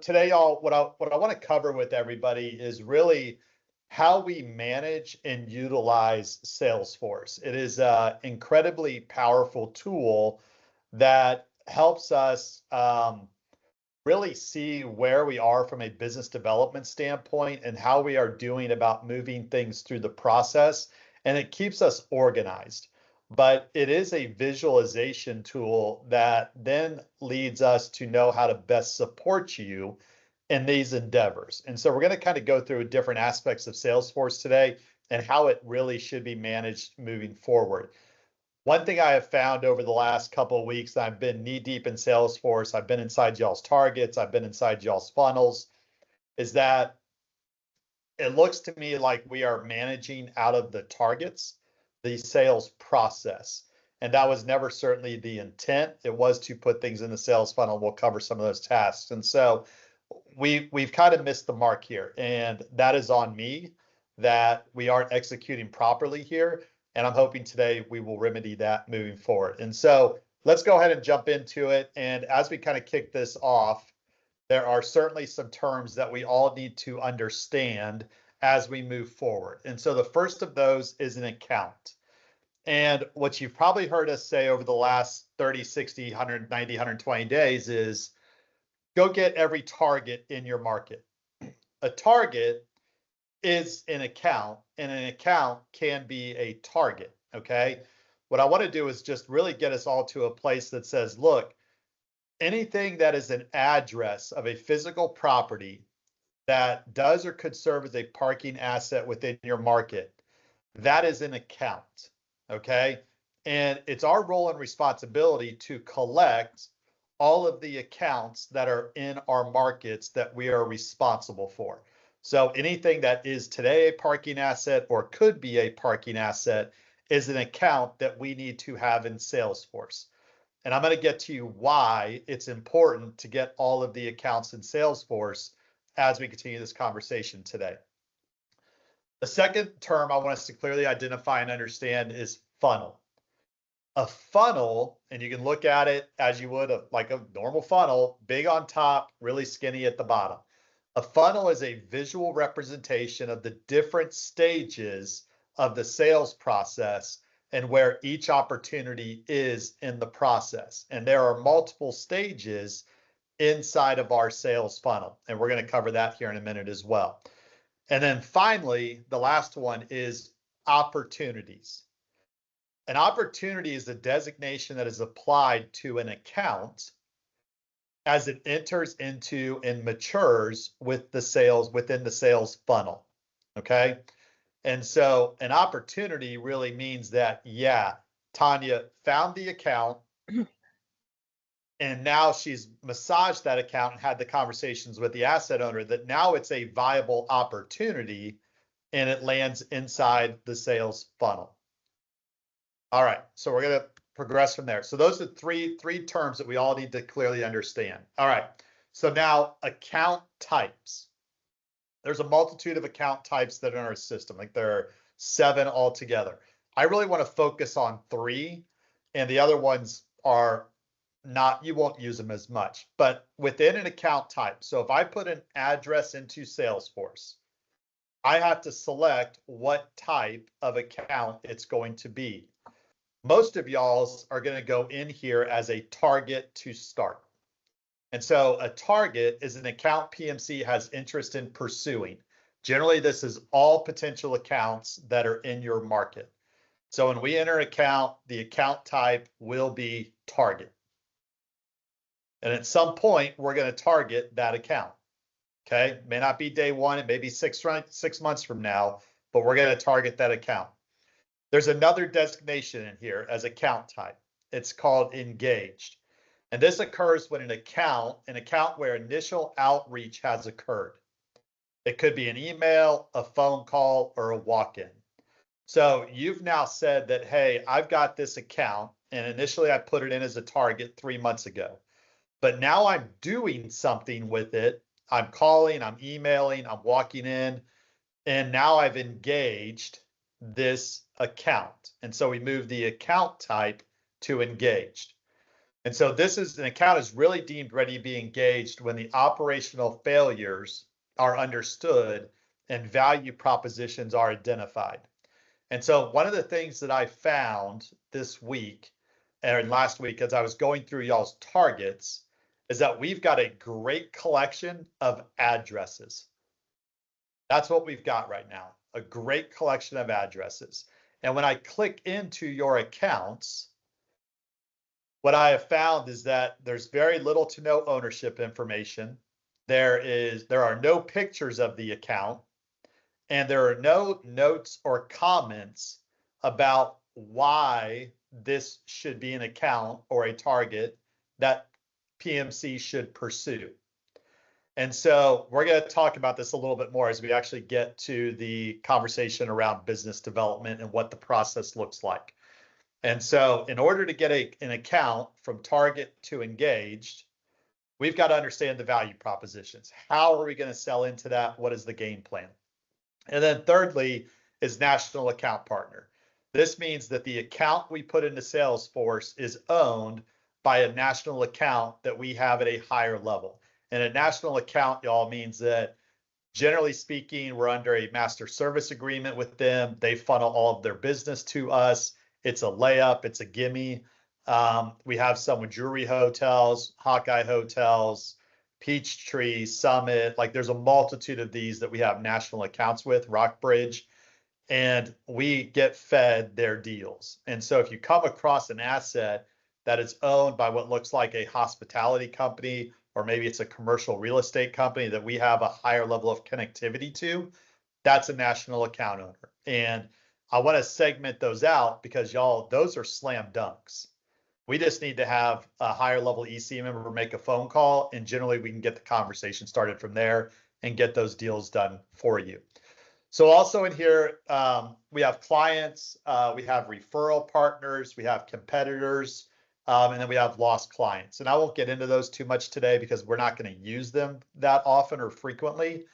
Today, y'all, what I want to cover with everybody is really how we manage and utilize Salesforce. It is an incredibly powerful tool that helps us really see where we are from a business development standpoint and how we are doing about moving things through the process. And it keeps us organized. But it is a visualization tool that then leads us to know how to best support you in these endeavors. And so we're going to kind of go through different aspects of Salesforce today and how it really should be managed moving forward. One thing I have found over the last couple of weeks, I've been knee deep in Salesforce, I've been inside y'all's targets, I've been inside y'all's funnels, is that it looks to me like we are managing out of the targets, the sales process. And that was never certainly the intent. It was to put things in the sales funnel. We'll cover some of those tasks. And so we've kind of missed the mark here. And that is on me that we aren't executing properly here. And I'm hoping today we will remedy that moving forward. And so let's go ahead and jump into it. And as we kind of kick this off, there are certainly some terms that we all need to understand as we move forward. And so the first of those is an account. And what you've probably heard us say over the last 30, 60, 190, 120 days is go get every target in your market. A target is an account, and an account can be a target, okay? What I want to do is just really get us all to a place that says, look, anything that is an address of a physical property that does or could serve as a parking asset within your market, that is an account, okay? And it's our role and responsibility to collect all of the accounts that are in our markets that we are responsible for. So anything that is today a parking asset or could be a parking asset is an account that we need to have in Salesforce. And I'm going to get to you why it's important to get all of the accounts in Salesforce as we continue this conversation today. The second term I want us to clearly identify and understand is funnel. A funnel, and you can look at it as you would like a normal funnel, big on top, really skinny at the bottom. A funnel is a visual representation of the different stages of the sales process and where each opportunity is in the process. And there are multiple stages inside of our sales funnel. And we're going to cover that here in a minute as well. And then finally, the last one is opportunities. An opportunity is a designation that is applied to an account as it enters into and matures with the sales within the sales funnel. Okay. And so an opportunity really means that, yeah, Tanya found the account and now she's massaged that account and had the conversations with the asset owner that now it's a viable opportunity and it lands inside the sales funnel. All right, so we're going to progress from there. So those are three terms that we all need to clearly understand. All right, so now account types. There's a multitude of account types that are in our system. Like there are 7 altogether. I really want to focus on 3, and the other ones are not, you won't use them as much. But within an account type, so if I put an address into Salesforce, I have to select what type of account it's going to be. Most of y'all's are going to go in here as a target to start. And so a target is an account PMC has interest in pursuing. Generally, this is all potential accounts that are in your market. So when we enter an account, the account type will be target. And at some point, we're going to target that account. Okay, it may not be day one, it may be 6 months from now, but we're going to target that account. There's another designation in here as account type. It's called engaged. And this occurs when an account where initial outreach has occurred. It could be an email, a phone call, or a walk-in. So you've now said that, hey, I've got this account, and initially I put it in as a target 3 months ago. But now I'm doing something with it. I'm calling, I'm emailing, I'm walking in, and now I've engaged this account. And so we move the account type to engaged. And so this is an account is really deemed ready to be engaged when the operational failures are understood and value propositions are identified. And so one of the things that I found this week and last week as I was going through y'all's targets is that we've got a great collection of addresses. That's what we've got right now, a great collection of addresses. And when I click into your accounts, what I have found is that there's very little to no ownership information. There are no pictures of the account, and there are no notes or comments about why this should be an account or a target that PMC should pursue. And so we're going to talk about this a little bit more as we actually get to the conversation around business development and what the process looks like. And so in order to get an account from target to engaged, we've got to understand the value propositions. How are we going to sell into that? What is the game plan? And then thirdly is national account partner. This means that the account we put into Salesforce is owned by a national account that we have at a higher level. And a national account, y'all, means that generally speaking, we're under a master service agreement with them. They funnel all of their business to us. It's a layup, it's a gimme. We have some with Jewelry Hotels, Hawkeye Hotels, Peachtree, Summit. Like there's a multitude of these that we have national accounts with, Rockbridge, and we get fed their deals. And so if you come across an asset that is owned by what looks like a hospitality company, or maybe it's a commercial real estate company that we have a higher level of connectivity to, that's a national account owner. And I want to segment those out because y'all, those are slam dunks. We just need to have a higher level EC member make a phone call, and generally we can get the conversation started from there and get those deals done for you. So also in here, we have clients, we have referral partners, we have competitors, and then we have lost clients. And I won't get into those too much today because we're not going to use them that often or frequently.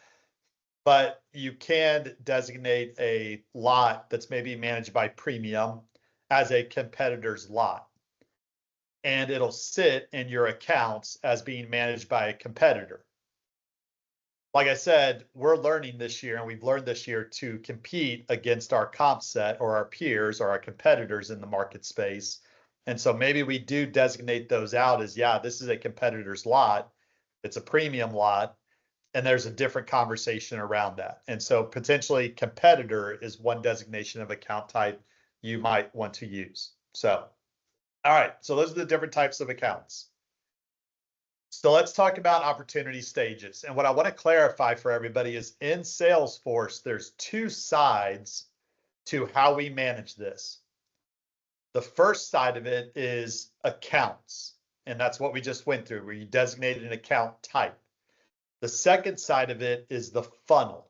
But you can designate a lot that's maybe managed by Premium as a competitor's lot. And it'll sit in your accounts as being managed by a competitor. Like I said, we're learning this year, and we've learned this year to compete against our comp set or our peers or our competitors in the market space. And so maybe we do designate those out as, yeah, this is a competitor's lot. It's a premium lot. And there's a different conversation around that. And so potentially competitor is one designation of account type you might want to use. So, all right. So those are the different types of accounts. So let's talk about opportunity stages. And what I want to clarify for everybody is in Salesforce, there's two sides to how we manage this. The first side of it is accounts. And that's what we just went through, where you designated an account type. The second side of it is the funnel.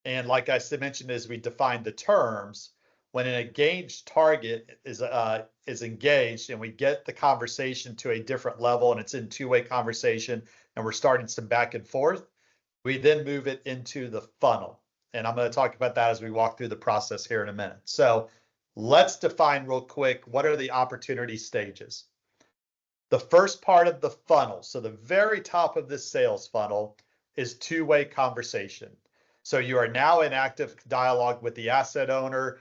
And like I mentioned, as we define the terms, when an engaged target is engaged and we get the conversation to a different level and it's in two-way conversation and we're starting some back and forth, we then move it into the funnel. And I'm going to talk about that as we walk through the process here in a minute. So let's define real quick, what are the opportunity stages? The first part of the funnel, so the very top of this sales funnel, is two-way conversation. So you are now in active dialogue with the asset owner,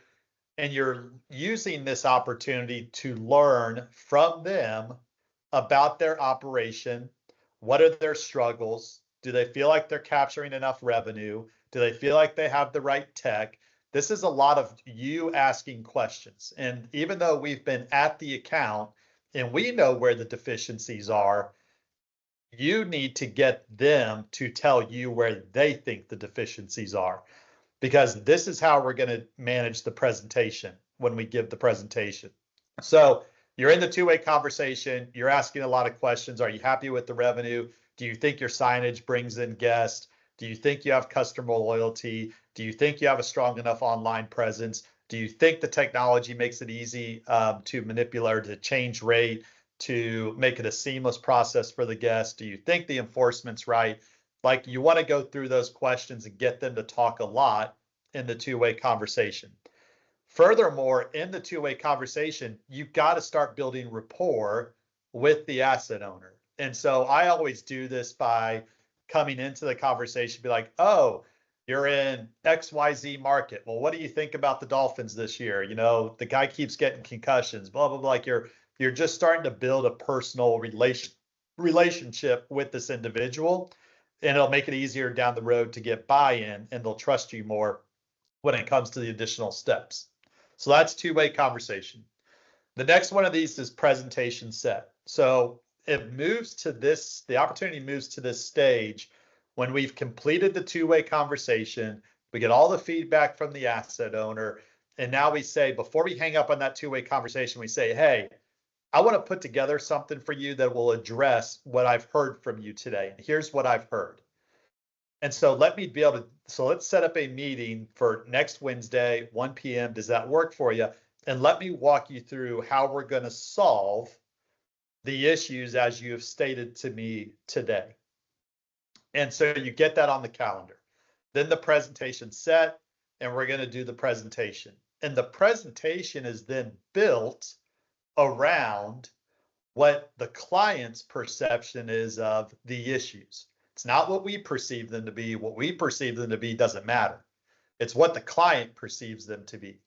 and you're using this opportunity to learn from them about their operation. What are their struggles? Do they feel like they're capturing enough revenue? Do they feel like they have the right tech? This is a lot of you asking questions. And even though we've been at the account and we know where the deficiencies are, you need to get them to tell you where they think the deficiencies are, because this is how we're going to manage the presentation when we give the presentation. So you're in the two-way conversation. You're asking a lot of questions. Are you happy with the revenue? Do you think your signage brings in guests? Do you think you have customer loyalty? Do you think you have a strong enough online presence? Do you think the technology makes it easy to manipulate or to change rate, to make it a seamless process for the guest? Do you think the enforcement's right? Like, you want to go through those questions and get them to talk a lot in the two-way conversation. Furthermore, in the two-way conversation, you've got to start building rapport with the asset owner. And so I always do this by coming into the conversation, be like, oh, you're in XYZ market. Well, what do you think about the Dolphins this year? You know, the guy keeps getting concussions, blah, blah, blah. Like you're just starting to build a personal relationship with this individual, and it'll make it easier down the road to get buy-in, and they'll trust you more when it comes to the additional steps. So that's two-way conversation. The next one of these is presentation set. So it moves to this, the opportunity moves to this stage when we've completed the two-way conversation, we get all the feedback from the asset owner, and now we say, before we hang up on that two-way conversation, we say, hey, I want to put together something for you that will address what I've heard from you today. And here's what I've heard. And so let me be able to, so let's set up a meeting for next Wednesday, 1 p.m. Does that work for you? And let me walk you through how we're going to solve the issues as you have stated to me today. And so you get that on the calendar. Then the presentation's set, and we're going to do the presentation. And the presentation is then built around what the client's perception is of the issues. It's not what we perceive them to be. What we perceive them to be doesn't matter. It's what the client perceives them to be.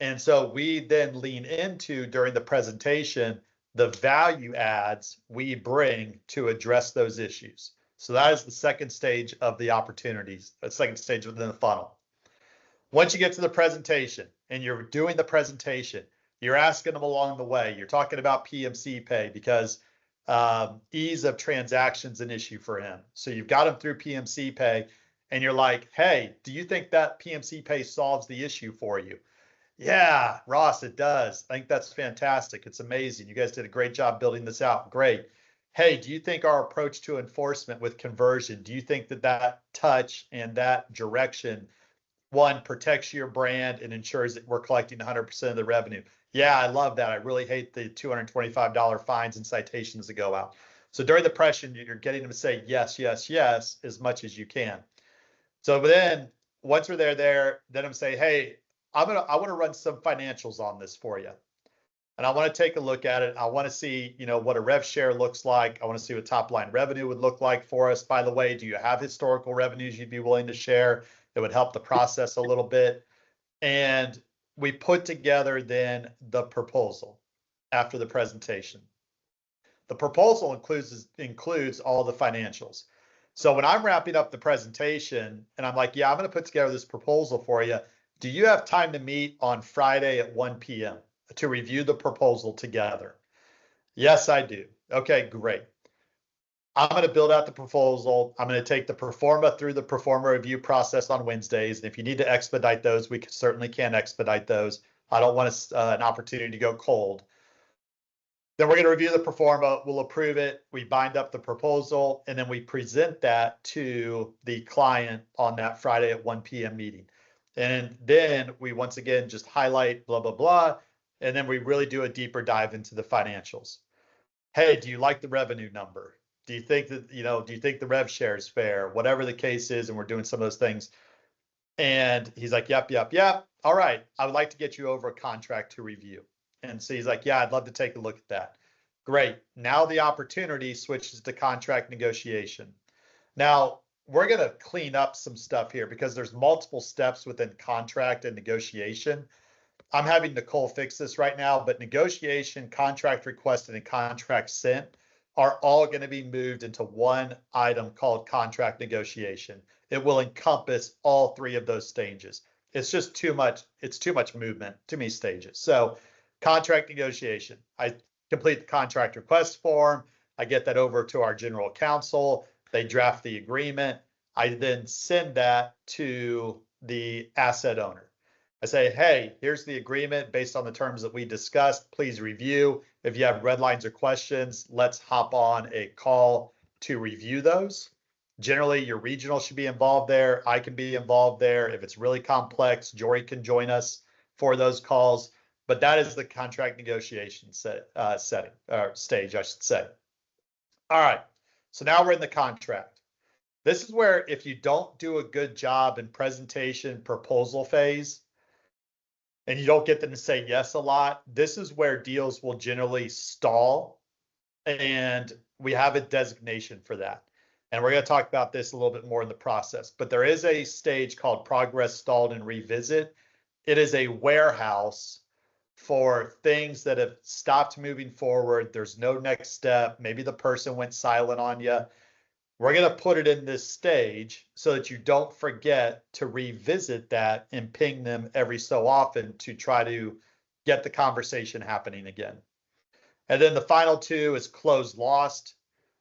And so we then lean into, during the presentation, the value adds we bring to address those issues. So that is the second stage of the opportunities, the second stage within the funnel. Once you get to the presentation and you're doing the presentation, you're asking them along the way. You're talking about PMC pay because ease of transaction's an issue for him. So you've got him through PMC pay, and you're like, hey, do you think that PMC pay solves the issue for you? Yeah, Ross, it does. I think that's fantastic. It's amazing. You guys did a great job building this out. Great. Hey, do you think our approach to enforcement with conversion, do you think that that touch and that direction, one, protects your brand and ensures that we're collecting 100% of the revenue? Yeah, I love that. I really hate the $225 fines and citations that go out. So during the pressure, you're getting them to say yes, yes, yes, as much as you can. So then once we're there, then I'm saying, hey, I want to run some financials on this for you. And I want to take a look at it. I want to see, what a rev share looks like. I want to see what top line revenue would look like for us. By the way, do you have historical revenues you'd be willing to share that would help the process a little bit? And we put together then the proposal after the presentation. The proposal includes all the financials. So when I'm wrapping up the presentation and I'm like, yeah, I'm going to put together this proposal for you. Do you have time to meet on Friday at 1 p.m. to review the proposal together? Yes, I do. Okay, great. I'm going to build out the proposal. I'm going to take the pro forma through the pro forma review process on Wednesdays. And if you need to expedite those, we certainly can expedite those. I don't want an opportunity to go cold. Then we're going to review the pro forma. We'll approve it. We bind up the proposal, and then we present that to the client on that Friday at 1 p.m. meeting. And then we once again just highlight blah, blah, blah. And then we really do a deeper dive into the financials. Hey, do you like the revenue number? Do you think that, do you think the rev share is fair? Whatever the case is, and we're doing some of those things. And he's like, yep, yep, yep. All right, I would like to get you over a contract to review. And so he's like, yeah, I'd love to take a look at that. Great. Now the opportunity switches to contract negotiation. Now, we're going to clean up some stuff here because there's multiple steps within contract and negotiation. I'm having Nicole fix this right now, but negotiation, contract requested, and contract sent are all going to be moved into one item called contract negotiation. It will encompass all three of those stages. It's just too much. It's too much movement, too many stages. So contract negotiation, I complete the contract request form. I get that over to our general counsel. They draft the agreement. I then send that to the asset owner. I say, hey, here's the agreement based on the terms that we discussed. Please review. If you have red lines or questions, let's hop on a call to review those. Generally, your regional should be involved there. I can be involved there. If it's really complex, Jory can join us for those calls. But that is the contract negotiation stage, I should say. All right, so now we're in the contract. This is where if you don't do a good job in presentation proposal phase, and you don't get them to say yes a lot, this is where deals will generally stall and we have a designation for that. And we're going to talk about this a little bit more in the process, but there is a stage called progress, stalled, and revisit. It is a warehouse for things that have stopped moving forward. There's no next step. Maybe the person went silent on you. We're going to put it in this stage so that you don't forget to revisit that and ping them every so often to try to get the conversation happening again. And then the final two is closed lost.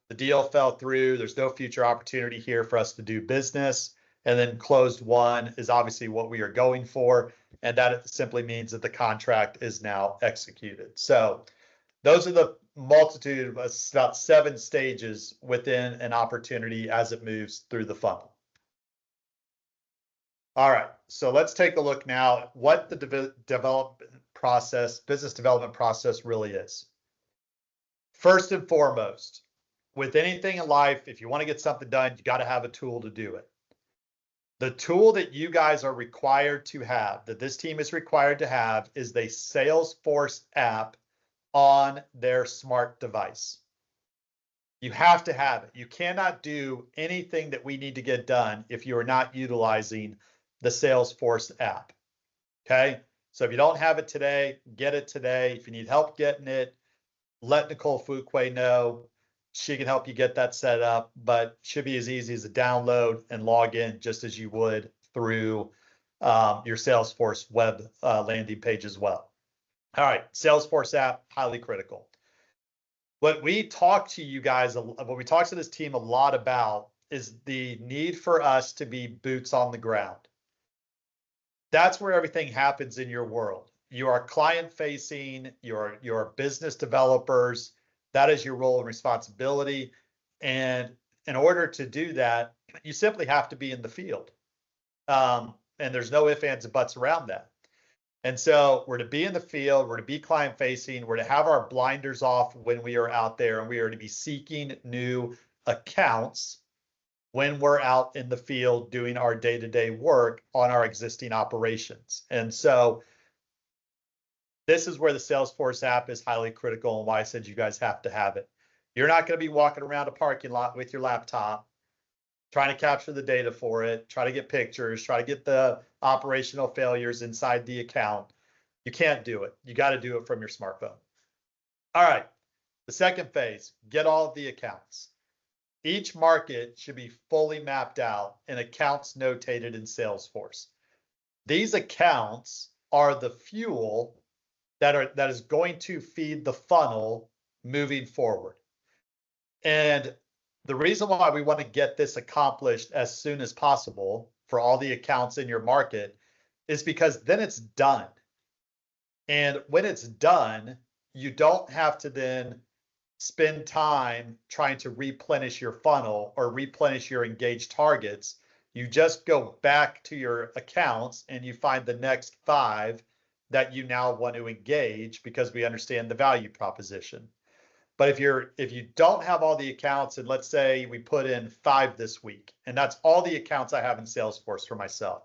The deal fell through. There's no future opportunity here for us to do business. And then closed won is obviously what we are going for. And that simply means that the contract is now executed. So those are the multitude of about 7 stages within an opportunity as it moves through the funnel. All right, so let's take a look now at what the business development process really is. First and foremost, with anything in life, if you want to get something done, you got to have a tool to do it. The tool that you guys are required to have, that this team is required to have, is the Salesforce app on their smart device. You have to have it. You cannot do anything that we need to get done if you are not utilizing the Salesforce app. Okay? So if you don't have it today, get it today. If you need help getting it, let Nicole Fuqua know. She can help you get that set up, but should be as easy as a download and log in just as you would through your Salesforce web landing page as well. All right, Salesforce app, highly critical. What we talk to you guys, what we talk to this team a lot about is the need for us to be boots on the ground. That's where everything happens in your world. You are client facing, you're business developers. That is your role and responsibility. And in order to do that, you simply have to be in the field. And there's no ifs, ands, and buts around that. And so we're to be in the field, we're to be client facing, we're to have our blinders off when we are out there, and we are to be seeking new accounts when we're out in the field doing our day-to-day work on our existing operations. And so this is where the Salesforce app is highly critical and why I said you guys have to have it. You're not going to be walking around a parking lot with your laptop trying to capture the data for it, try to get pictures, try to get the operational failures inside the account. You can't do it. You got to do it from your smartphone. All right. The second phase, get all of the accounts. Each market should be fully mapped out and accounts notated in Salesforce. These accounts are the fuel that is going to feed the funnel moving forward. And the reason why we want to get this accomplished as soon as possible for all the accounts in your market is because then it's done. And when it's done, you don't have to then spend time trying to replenish your funnel or replenish your engaged targets. You just go back to your accounts and you find the next 5 that you now want to engage because we understand the value proposition. But if you don't have all the accounts, and let's say we put in 5 this week, and that's all the accounts I have in Salesforce for myself.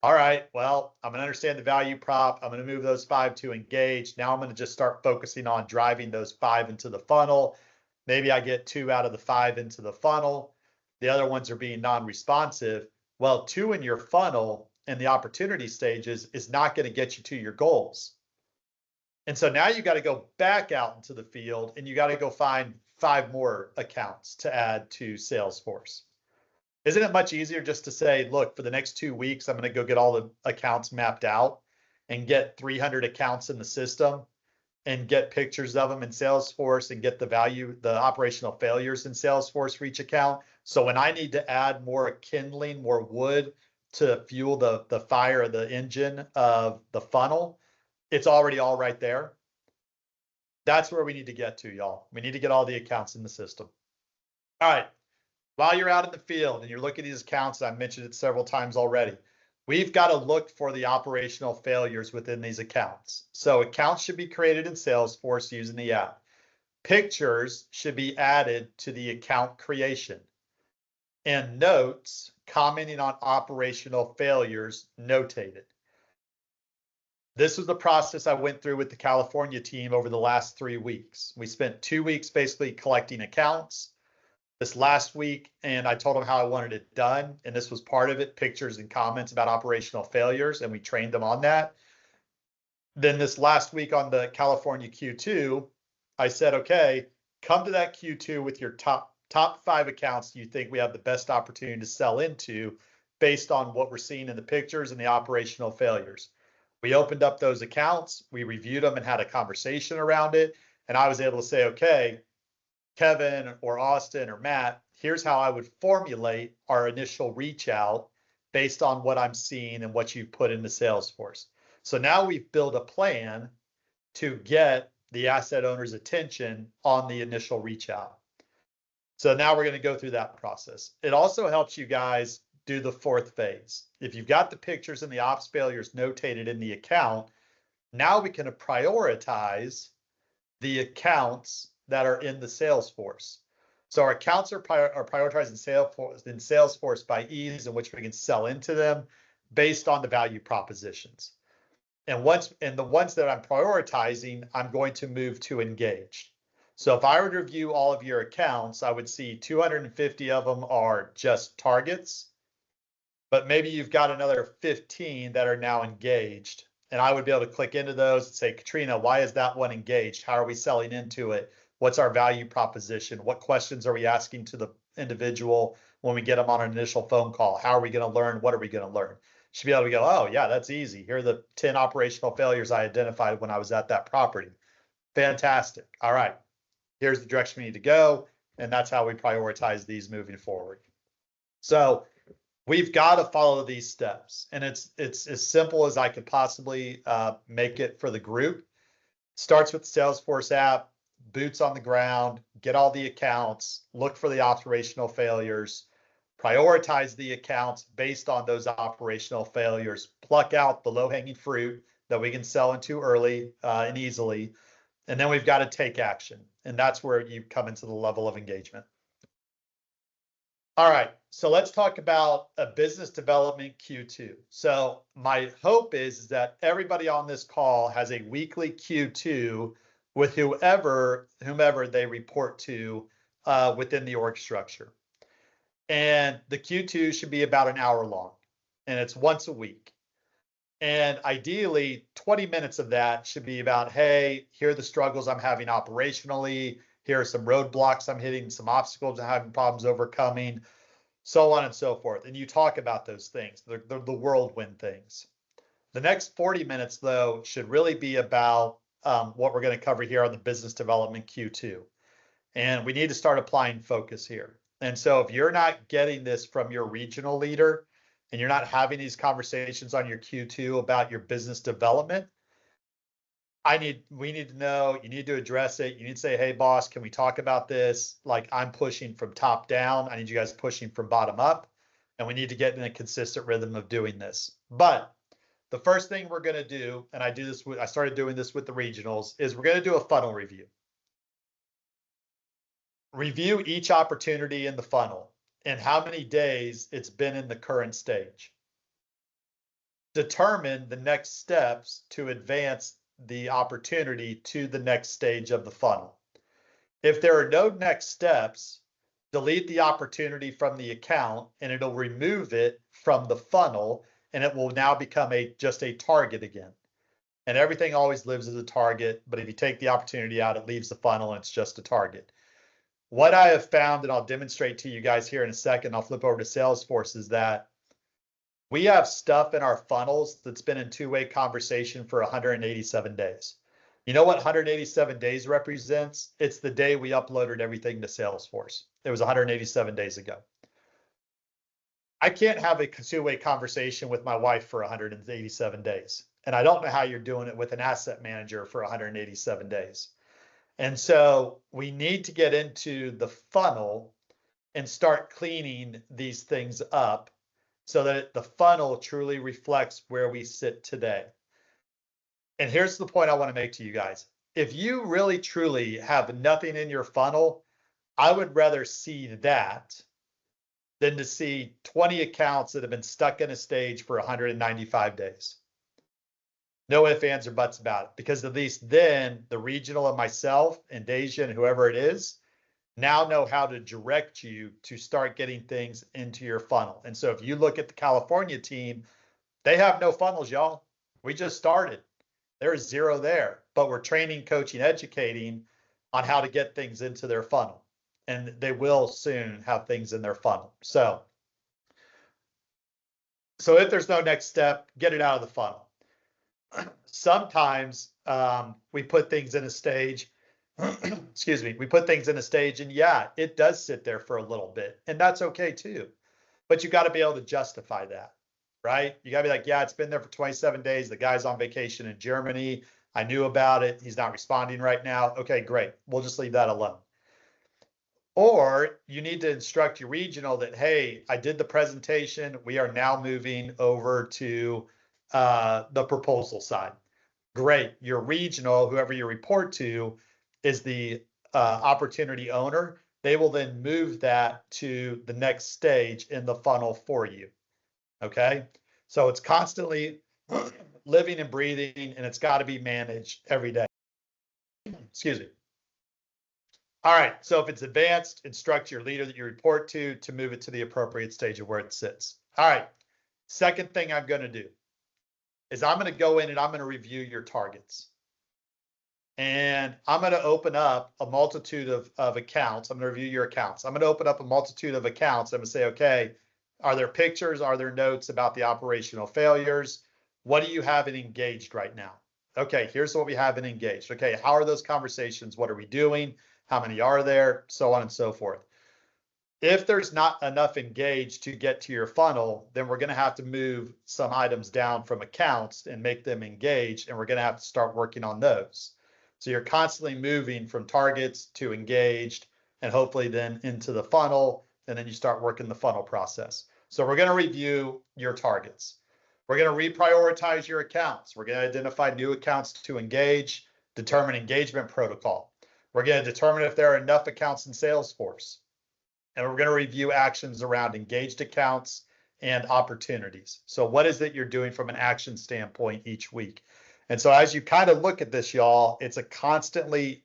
All right, well, I'm going to understand the value prop. I'm going to move those 5 to engage. Now I'm going to just start focusing on driving those 5 into the funnel. Maybe I get 2 out of the 5 into the funnel. The other ones are being non-responsive. Well, 2 in your funnel in the opportunity stages is not going to get you to your goals. And so now you got to go back out into the field and you got to go find 5 more accounts to add to Salesforce. Isn't it much easier just to say, look, for the next 2 weeks, I'm going to go get all the accounts mapped out and get 300 accounts in the system and get pictures of them in Salesforce and get the operational failures in Salesforce for each account. So when I need to add more kindling, more wood to fuel the fire, the engine of the funnel, it's already all right there. That's where we need to get to, y'all. We need to get all the accounts in the system. All right. While you're out in the field and you're looking at these accounts, I mentioned it several times already, we've got to look for the operational failures within these accounts. So accounts should be created in Salesforce using the app. Pictures should be added to the account creation. And notes commenting on operational failures notated. This was the process I went through with the California team over the last 3 weeks. We spent 2 weeks basically collecting accounts this last week, and I told them how I wanted it done. And this was part of it, pictures and comments about operational failures, and we trained them on that. Then this last week on the California Q2, I said, okay, come to that Q2 with your top 5 accounts you think we have the best opportunity to sell into based on what we're seeing in the pictures and the operational failures. We opened up those accounts, we reviewed them and had a conversation around it. And I was able to say, okay, Kevin or Austin or Matt, here's how I would formulate our initial reach out based on what I'm seeing and what you've put into Salesforce. So now we've built a plan to get the asset owner's attention on the initial reach out. So now we're going to go through that process. It also helps you guys do the 4th phase. If you've got the pictures and the ops failures notated in the account, now we can prioritize the accounts that are in the Salesforce. So our accounts are prioritized in Salesforce by ease in which we can sell into them based on the value propositions. And the ones that I'm prioritizing, I'm going to move to engaged. So if I were to review all of your accounts, I would see 250 of them are just targets, but maybe you've got another 15 that are now engaged. And I would be able to click into those and say, Katrina, why is that one engaged? How are we selling into it? What's our value proposition? What questions are we asking to the individual when we get them on an initial phone call? How are we going to learn? What are we going to learn? Should be able to go, oh, yeah, that's easy. Here are the 10 operational failures I identified when I was at that property. Fantastic. All right, here's the direction we need to go. And that's how we prioritize these moving forward. So we've got to follow these steps. And it's as simple as I could possibly make it for the group. Starts with the Salesforce app, boots on the ground, get all the accounts, look for the operational failures, prioritize the accounts based on those operational failures, pluck out the low-hanging fruit that we can sell into early and easily, and then we've got to take action. And that's where you come into the level of engagement. All right, so let's talk about a business development Q2. So my hope is that everybody on this call has a weekly Q2 with whomever they report to within the org structure. And the Q2 should be about an hour long, and it's once a week. And ideally, 20 minutes of that should be about, hey, here are the struggles I'm having operationally. Here are some roadblocks I'm hitting, some obstacles I'm having problems overcoming, so on and so forth. And you talk about those things, the whirlwind things. The next 40 minutes, though, should really be about what we're going to cover here on the business development Q2. And we need to start applying focus here. And so if you're not getting this from your regional leader and you're not having these conversations on your Q2 about your business development, we need to know, you need to address it. You need to say, hey, boss, can we talk about this? Like, I'm pushing from top down. I need you guys pushing from bottom up. And we need to get in a consistent rhythm of doing this. But the first thing we're going to do, and I started doing this with the regionals, is we're going to do a funnel review. Review each opportunity in the funnel and how many days it's been in the current stage. Determine the next steps to advance the opportunity to the next stage of the funnel. If there are no next steps, delete the opportunity from the account and it'll remove it from the funnel, and it will now become just a target again. And everything always lives as a target, but if you take the opportunity out, it leaves the funnel and it's just a target. What I have found, and I'll demonstrate to you guys here in a second, I'll flip over to Salesforce, is that we have stuff in our funnels that's been in two-way conversation for 187 days. You know what 187 days represents? It's the day we uploaded everything to Salesforce. It was 187 days ago. I can't have a two-way conversation with my wife for 187 days. And I don't know how you're doing it with an asset manager for 187 days. And so we need to get into the funnel and start cleaning these things up so that the funnel truly reflects where we sit today. And here's the point I want to make to you guys. If you really truly have nothing in your funnel, I would rather see that than to see 20 accounts that have been stuck in a stage for 195 days. No ifs, ands, or buts about it, because at least then the regional and myself and Deja and whoever it is now know how to direct you to start getting things into your funnel. And so if you look at the California team, they have no funnels, y'all. We just started. There's zero there, but we're training, coaching, educating on how to get things into their funnel. And they will soon have things in their funnel. So if there's no next step, get it out of the funnel. Sometimes we put things in a stage, excuse me, we put things in a stage and yeah, it does sit there for a little bit and that's okay too. But you got to be able to justify that, right? You got to be like, yeah, it's been there for 27 days. The guy's on vacation in Germany. I knew about it. He's not responding right now. Okay, great. We'll just leave that alone. Or you need to instruct your regional that, hey, I did the presentation. We are now moving over to the proposal side. Great. Your regional, whoever you report to, is the opportunity owner. They will then move that to the next stage in the funnel for you. Okay. So it's constantly living and breathing, and it's got to be managed every day. Excuse me. All right. So if it's advanced, instruct your leader that you report to move it to the appropriate stage of where it sits. All right. Second thing I'm going to do is I'm going to go in and I'm going to review your targets. And I'm going to open up a multitude of accounts. I'm going to review your accounts. I'm going to open up a multitude of accounts. I'm going to say, okay, are there pictures? Are there notes about the operational failures? What do you have in engaged right now? Okay, here's what we have in engaged. Okay, how are those conversations? What are we doing? How many are there? So on and so forth. If there's not enough engaged to get to your funnel, then we're going to have to move some items down from accounts and make them engaged, and we're going to have to start working on those. So you're constantly moving from targets to engaged and hopefully then into the funnel, and then you start working the funnel process. So we're going to review your targets. We're going to reprioritize your accounts. We're going to identify new accounts to engage, determine engagement protocol. We're going to determine if there are enough accounts in Salesforce. And we're going to review actions around engaged accounts and opportunities. So what is it you're doing from an action standpoint each week? And so as you kind of look at this, y'all, it's a constantly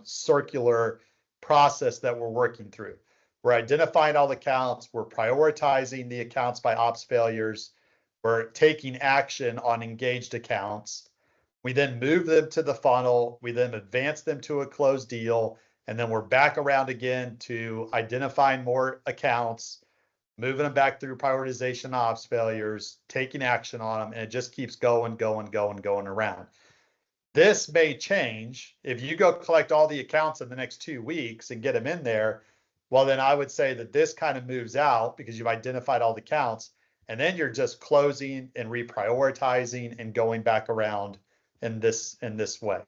circular process that we're working through. We're identifying all the accounts. We're prioritizing the accounts by ops failures. We're taking action on engaged accounts. We then move them to the funnel. We then advance them to a closed deal. And then we're back around again to identifying more accounts, moving them back through prioritization ops failures, taking action on them, and it just keeps going around. This may change. If you go collect all the accounts in the next 2 weeks and get them in there, well, then I would say that this kind of moves out because you've identified all the accounts, and then you're just closing and reprioritizing and going back around in this way,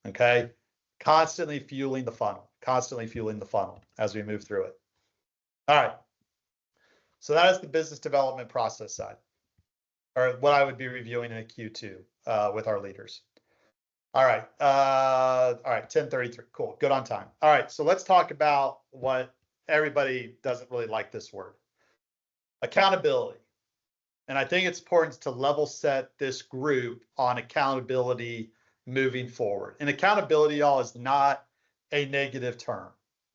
okay? Constantly fueling the funnel as we move through it. All right. So that is the business development process side, or what I would be reviewing in a Q2 with our leaders. All right. All right. 10:33. Cool. Good on time. All right. So let's talk about what everybody doesn't really like this word. Accountability. And I think it's important to level set this group on accountability moving forward. And accountability, y'all, is not a negative term.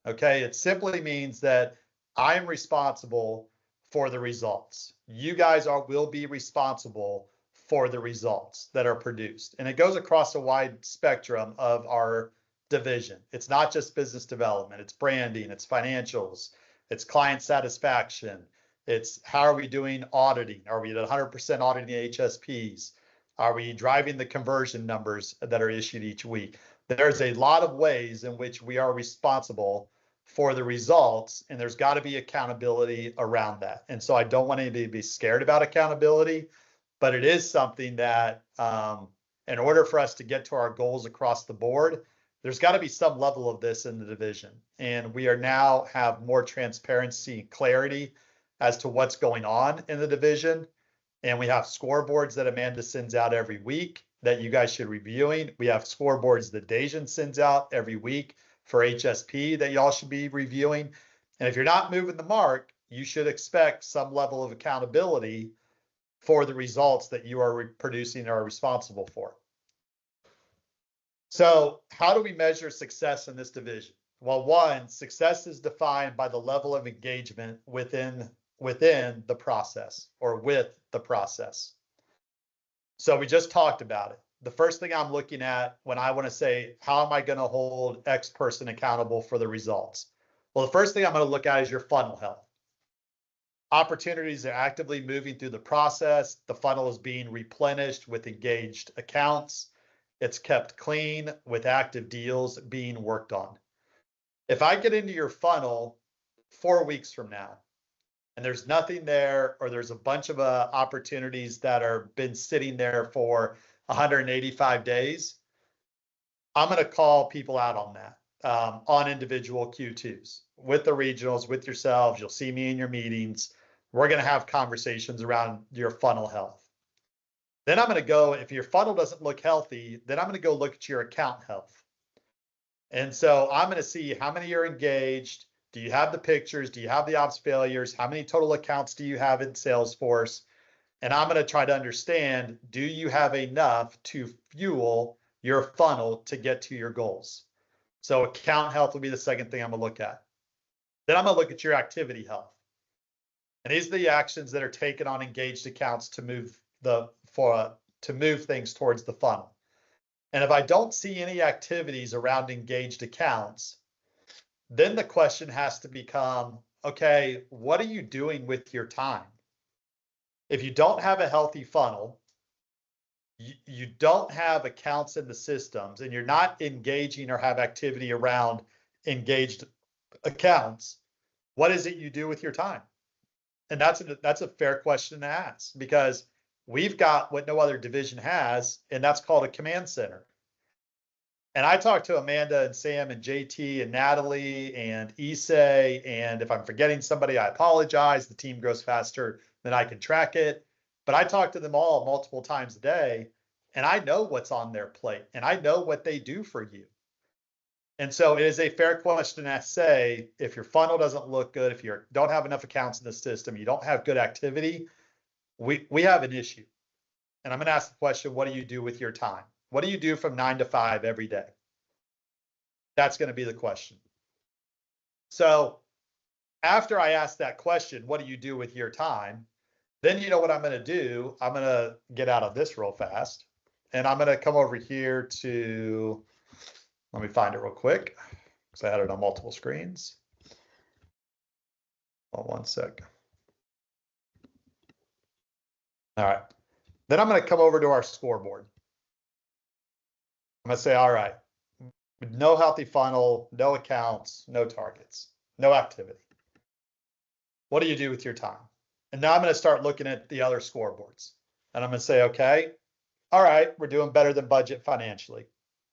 Okay. It simply means that I'm responsible for the results. You guys will be responsible for the results that are produced. And it goes across a wide spectrum of our division. It's not just business development, it's branding, it's financials, it's client satisfaction. It's how are we doing auditing? Are we at 100% auditing HSPs? Are we driving the conversion numbers that are issued each week? There's a lot of ways in which we are responsible for the results, and there's got to be accountability around that. And so I don't want anybody to be scared about accountability, but it is something that in order for us to get to our goals across the board, there's got to be some level of this in the division. And we are now have more transparency and clarity as to what's going on in the division. And we have scoreboards that Amanda sends out every week that you guys should be reviewing. We have scoreboards that Dejan sends out every week for HSP that y'all should be reviewing. And if you're not moving the mark, you should expect some level of accountability for the results that you are producing or are responsible for. So how do we measure success in this division? Well, one, success is defined by the level of engagement within the process or with the process. So we just talked about it. The first thing I'm looking at when I want to say, how am I going to hold X person accountable for the results? Well, the first thing I'm going to look at is your funnel health. Opportunities are actively moving through the process. The funnel is being replenished with engaged accounts. It's kept clean with active deals being worked on. If I get into your funnel 4 weeks from now and there's nothing there, or there's a bunch of opportunities that are been sitting there for 185 days, I'm going to call people out on that, on individual Q2s with the regionals, with yourselves. You'll see me in your meetings. We're going to have conversations around your funnel health. Then I'm going to go, if your funnel doesn't look healthy, then I'm going to go look at your account health. And so I'm going to see how many are engaged. Do you have the pictures? Do you have the ops failures? How many total accounts do you have in Salesforce? And I'm going to try to understand, do you have enough to fuel your funnel to get to your goals? So account health will be the second thing I'm going to look at. Then I'm going to look at your activity health. And these are the actions that are taken on engaged accounts to move things towards the funnel. And if I don't see any activities around engaged accounts, then the question has to become, okay, what are you doing with your time? If you don't have a healthy funnel, you don't have accounts in the systems, and you're not engaging or have activity around engaged accounts, what is it you do with your time? And that's a fair question to ask, because we've got what no other division has, and that's called a command center. And I talked to Amanda and Sam and JT and Natalie and Issei, and if I'm forgetting somebody, I apologize. The team grows faster than I can track it. But I talk to them all multiple times a day, and I know what's on their plate, and I know what they do for you. And so it is a fair question to say, if your funnel doesn't look good, if you don't have enough accounts in the system, you don't have good activity, we have an issue. And I'm going to ask the question, what do you do with your time? What do you do from 9 to 5 every day? That's going to be the question. So after I ask that question, what do you do with your time? Then you know what I'm going to do? I'm going to get out of this real fast, and I'm going to come over here to, let me find it real quick, because I had it on multiple screens. Hold on one sec. All right. Then I'm going to come over to our scoreboard. I'm going to say, all right, no healthy funnel, no accounts, no targets, no activity. What do you do with your time? And now I'm going to start looking at the other scoreboards. And I'm going to say, okay, all right, we're doing better than budget financially.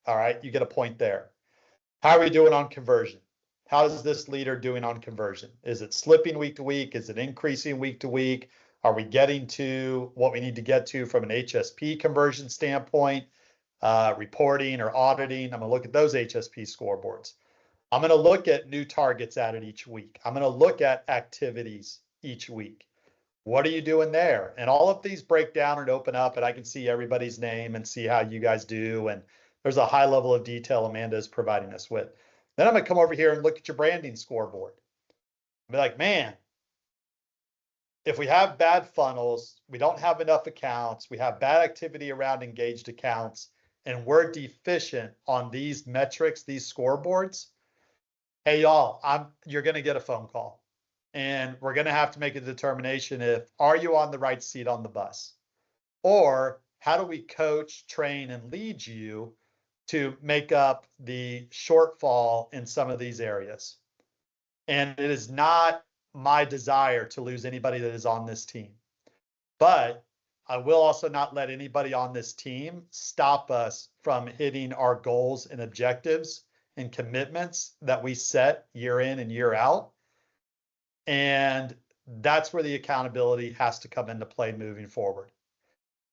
All right, you get a point there. How are we doing on conversion? How is this leader doing on conversion? Is it slipping week to week? Is it increasing week to week? Are we getting to what we need to get to from an HSP conversion standpoint, reporting or auditing? I'm going to look at those HSP scoreboards. I'm going to look at new targets added each week. I'm going to look at activities each week. What are you doing there? And all of these break down and open up, and I can see everybody's name and see how you guys do. And there's a high level of detail Amanda is providing us with. Then I'm going to come over here and look at your branding scoreboard. I'll be like, man, if we have bad funnels, we don't have enough accounts, we have bad activity around engaged accounts, and we're deficient on these metrics, these scoreboards, hey, y'all, you're going to get a phone call. And we're going to have to make a determination if, are you on the right seat on the bus? Or how do we coach, train, and lead you to make up the shortfall in some of these areas? And it is not my desire to lose anybody that is on this team. But I will also not let anybody on this team stop us from hitting our goals and objectives and commitments that we set year in and year out. And that's where the accountability has to come into play moving forward.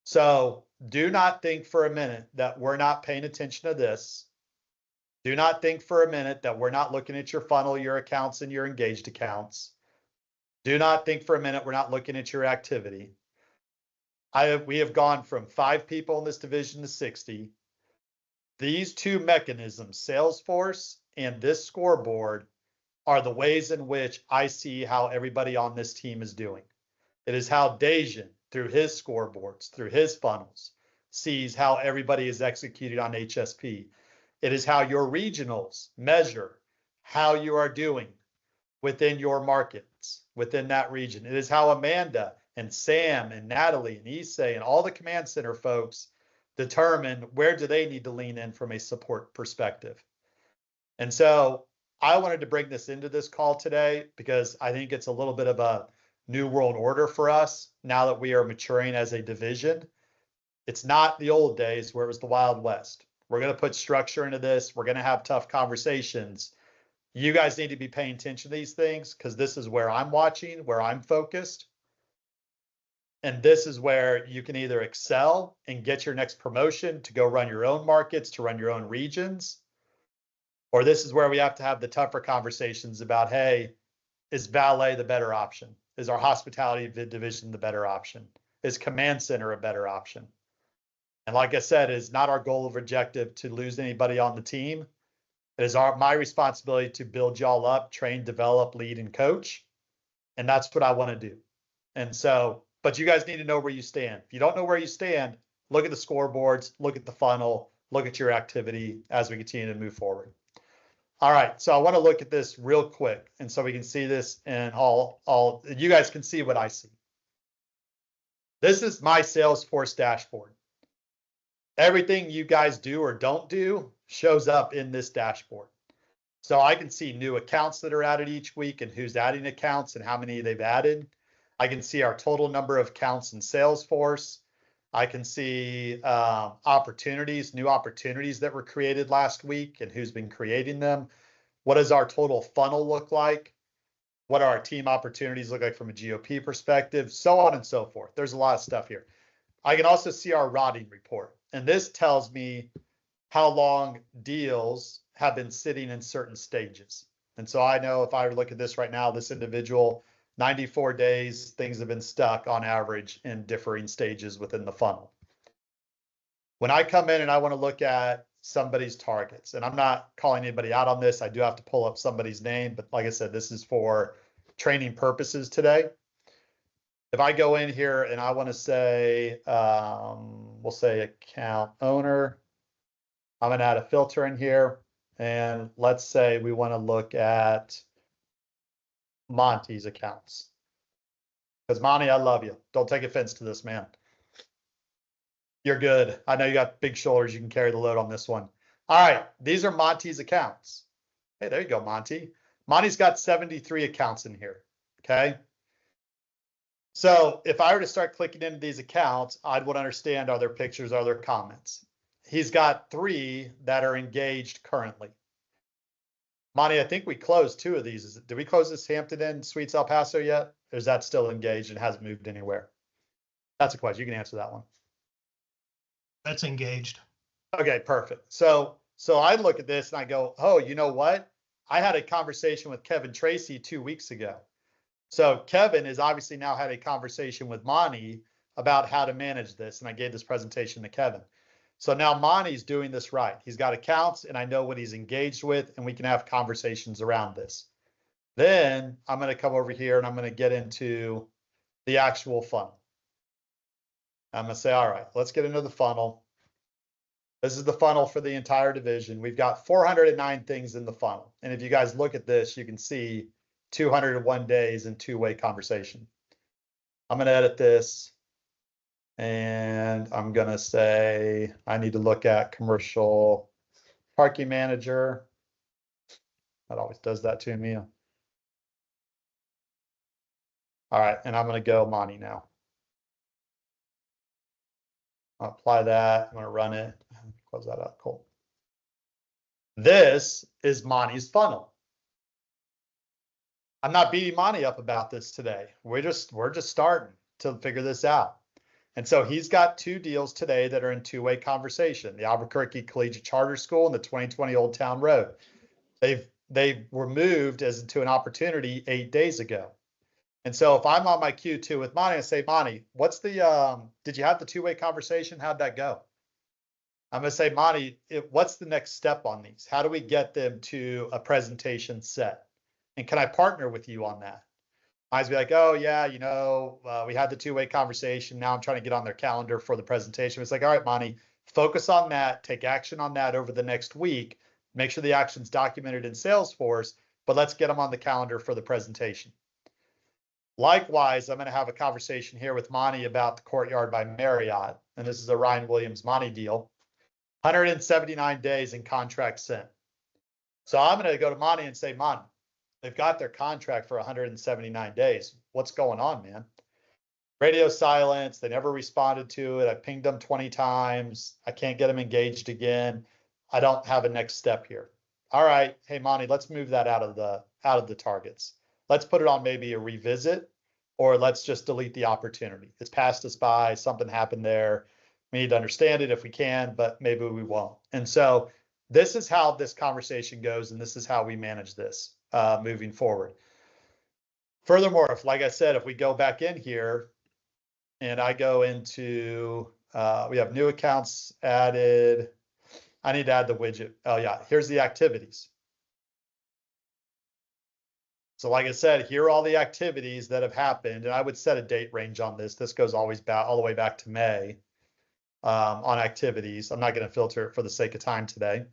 So do not think for a minute that we're not paying attention to this. Do not think for a minute that we're not looking at your funnel, your accounts, and your engaged accounts. Do not think for a minute we're not looking at your activity. We have gone from 5 people in this division to 60. These two mechanisms, Salesforce and this scoreboard, are the ways in which I see how everybody on this team is doing. It is how Dejan, through his scoreboards, through his funnels, sees how everybody is executing on HSP. It is how your regionals measure how you are doing within your markets, within that region. It is how Amanda and Sam and Natalie and Issei and all the command center folks determine where do they need to lean in from a support perspective. And so I wanted to bring this into this call today because I think it's a little bit of a new world order for us now that we are maturing as a division. It's not the old days where it was the Wild West. We're going to put structure into this. We're going to have tough conversations. You guys need to be paying attention to these things because this is where I'm watching, where I'm focused. And this is where you can either excel and get your next promotion to go run your own markets, to run your own regions, or this is where we have to have the tougher conversations about, hey, is valet the better option? Is our hospitality division the better option? Is command center a better option? And like I said, it is not our goal of objective to lose anybody on the team. It is my responsibility to build y'all up, train, develop, lead, and coach. And that's what I want to do. And so, but you guys need to know where you stand. If you don't know where you stand, look at the scoreboards, look at the funnel, look at your activity as we continue to move forward. All right, so I want to look at this real quick, and so we can see this and all you guys can see what I see. This is my Salesforce dashboard. Everything you guys do or don't do shows up in this dashboard. So I can see new accounts that are added each week and who's adding accounts and how many they've added. I can see our total number of accounts in Salesforce. I can see opportunities, new opportunities that were created last week and who's been creating them. What does our total funnel look like? What do our team opportunities look like from a GOP perspective? So on and so forth. There's a lot of stuff here. I can also see our routing report. And this tells me how long deals have been sitting in certain stages. And so I know if I look at this right now, this individual, 94 days, things have been stuck on average in differing stages within the funnel. When I come in and I want to look at somebody's targets, and I'm not calling anybody out on this, I do have to pull up somebody's name, but like I said, this is for training purposes today. If I go in here and I want to say, we'll say account owner, I'm going to add a filter in here. And let's say we want to look at Monty's accounts. Because Monty, I love you. Don't take offense to this, man. You're good. I know you got big shoulders. You can carry the load on this one. All right. These are Monty's accounts. Hey, there you go, Monty. Monty's got 73 accounts in here. Okay. So if I were to start clicking into these accounts, I'd want to understand, are there pictures, are there comments? He's got 3 that are engaged currently. Monty, I think we closed 2 of these. Did we close this Hampton Inn Suites El Paso yet? Or is that still engaged and hasn't moved anywhere? That's a question. You can answer that one. That's engaged. Okay, perfect. So I look at this and I go, oh, you know what? I had a conversation with Kevin Tracy 2 weeks ago. So Kevin has obviously now had a conversation with Monty about how to manage this. And I gave this presentation to Kevin. So now Monty's doing this right. He's got accounts and I know what he's engaged with and we can have conversations around this. Then I'm going to come over here and I'm going to get into the actual funnel. I'm going to say, all right, let's get into the funnel. This is the funnel for the entire division. We've got 409 things in the funnel. And if you guys look at this, you can see 201 days in two-way conversation. I'm going to edit this. And I'm going to say, I need to look at commercial parking manager. That always does that to me. All right. And I'm going to go Monty now. I'll apply that. I'm going to run it. Close that up. Cool. This is Monty's funnel. I'm not beating Monty up about this today. We're just starting to figure this out. And so he's got 2 deals today that are in two-way conversation, the Albuquerque Collegiate Charter School and the 2020 Old Town Road. They were moved as into an opportunity 8 days ago. And so if I'm on my Q2 with Monty, I say, Monty, what's the, did you have the two-way conversation? How'd that go? I'm going to say, Monty, what's the next step on these? How do we get them to a presentation set? And can I partner with you on that? I'd be like, oh yeah, we had the two-way conversation. Now I'm trying to get on their calendar for the presentation. It's like, all right, Monty, focus on that, take action on that over the next week, make sure the action's documented in Salesforce, but let's get them on the calendar for the presentation. Likewise, I'm going to have a conversation here with Monty about the Courtyard by Marriott. And this is a Ryan Williams Monty deal. 179 days in contract sent. So I'm going to go to Monty and say, Monty, they've got their contract for 179 days. What's going on, man? Radio silence. They never responded to it. I pinged them 20 times. I can't get them engaged again. I don't have a next step here. All right. Hey, Monty, let's move that out of the targets. Let's put it on maybe a revisit, or let's just delete the opportunity. It's passed us by. Something happened there. We need to understand it if we can, but maybe we won't. And so this is how this conversation goes, and this is how we manage this moving forward. Furthermore, like I said, if we go back in here and I go into, we have new accounts added. I need to add the widget. Oh yeah, here's the activities. So like I said, here are all the activities that have happened, and I would set a date range on this. This goes always back all the way back to May on activities. I'm not going to filter it for the sake of time today.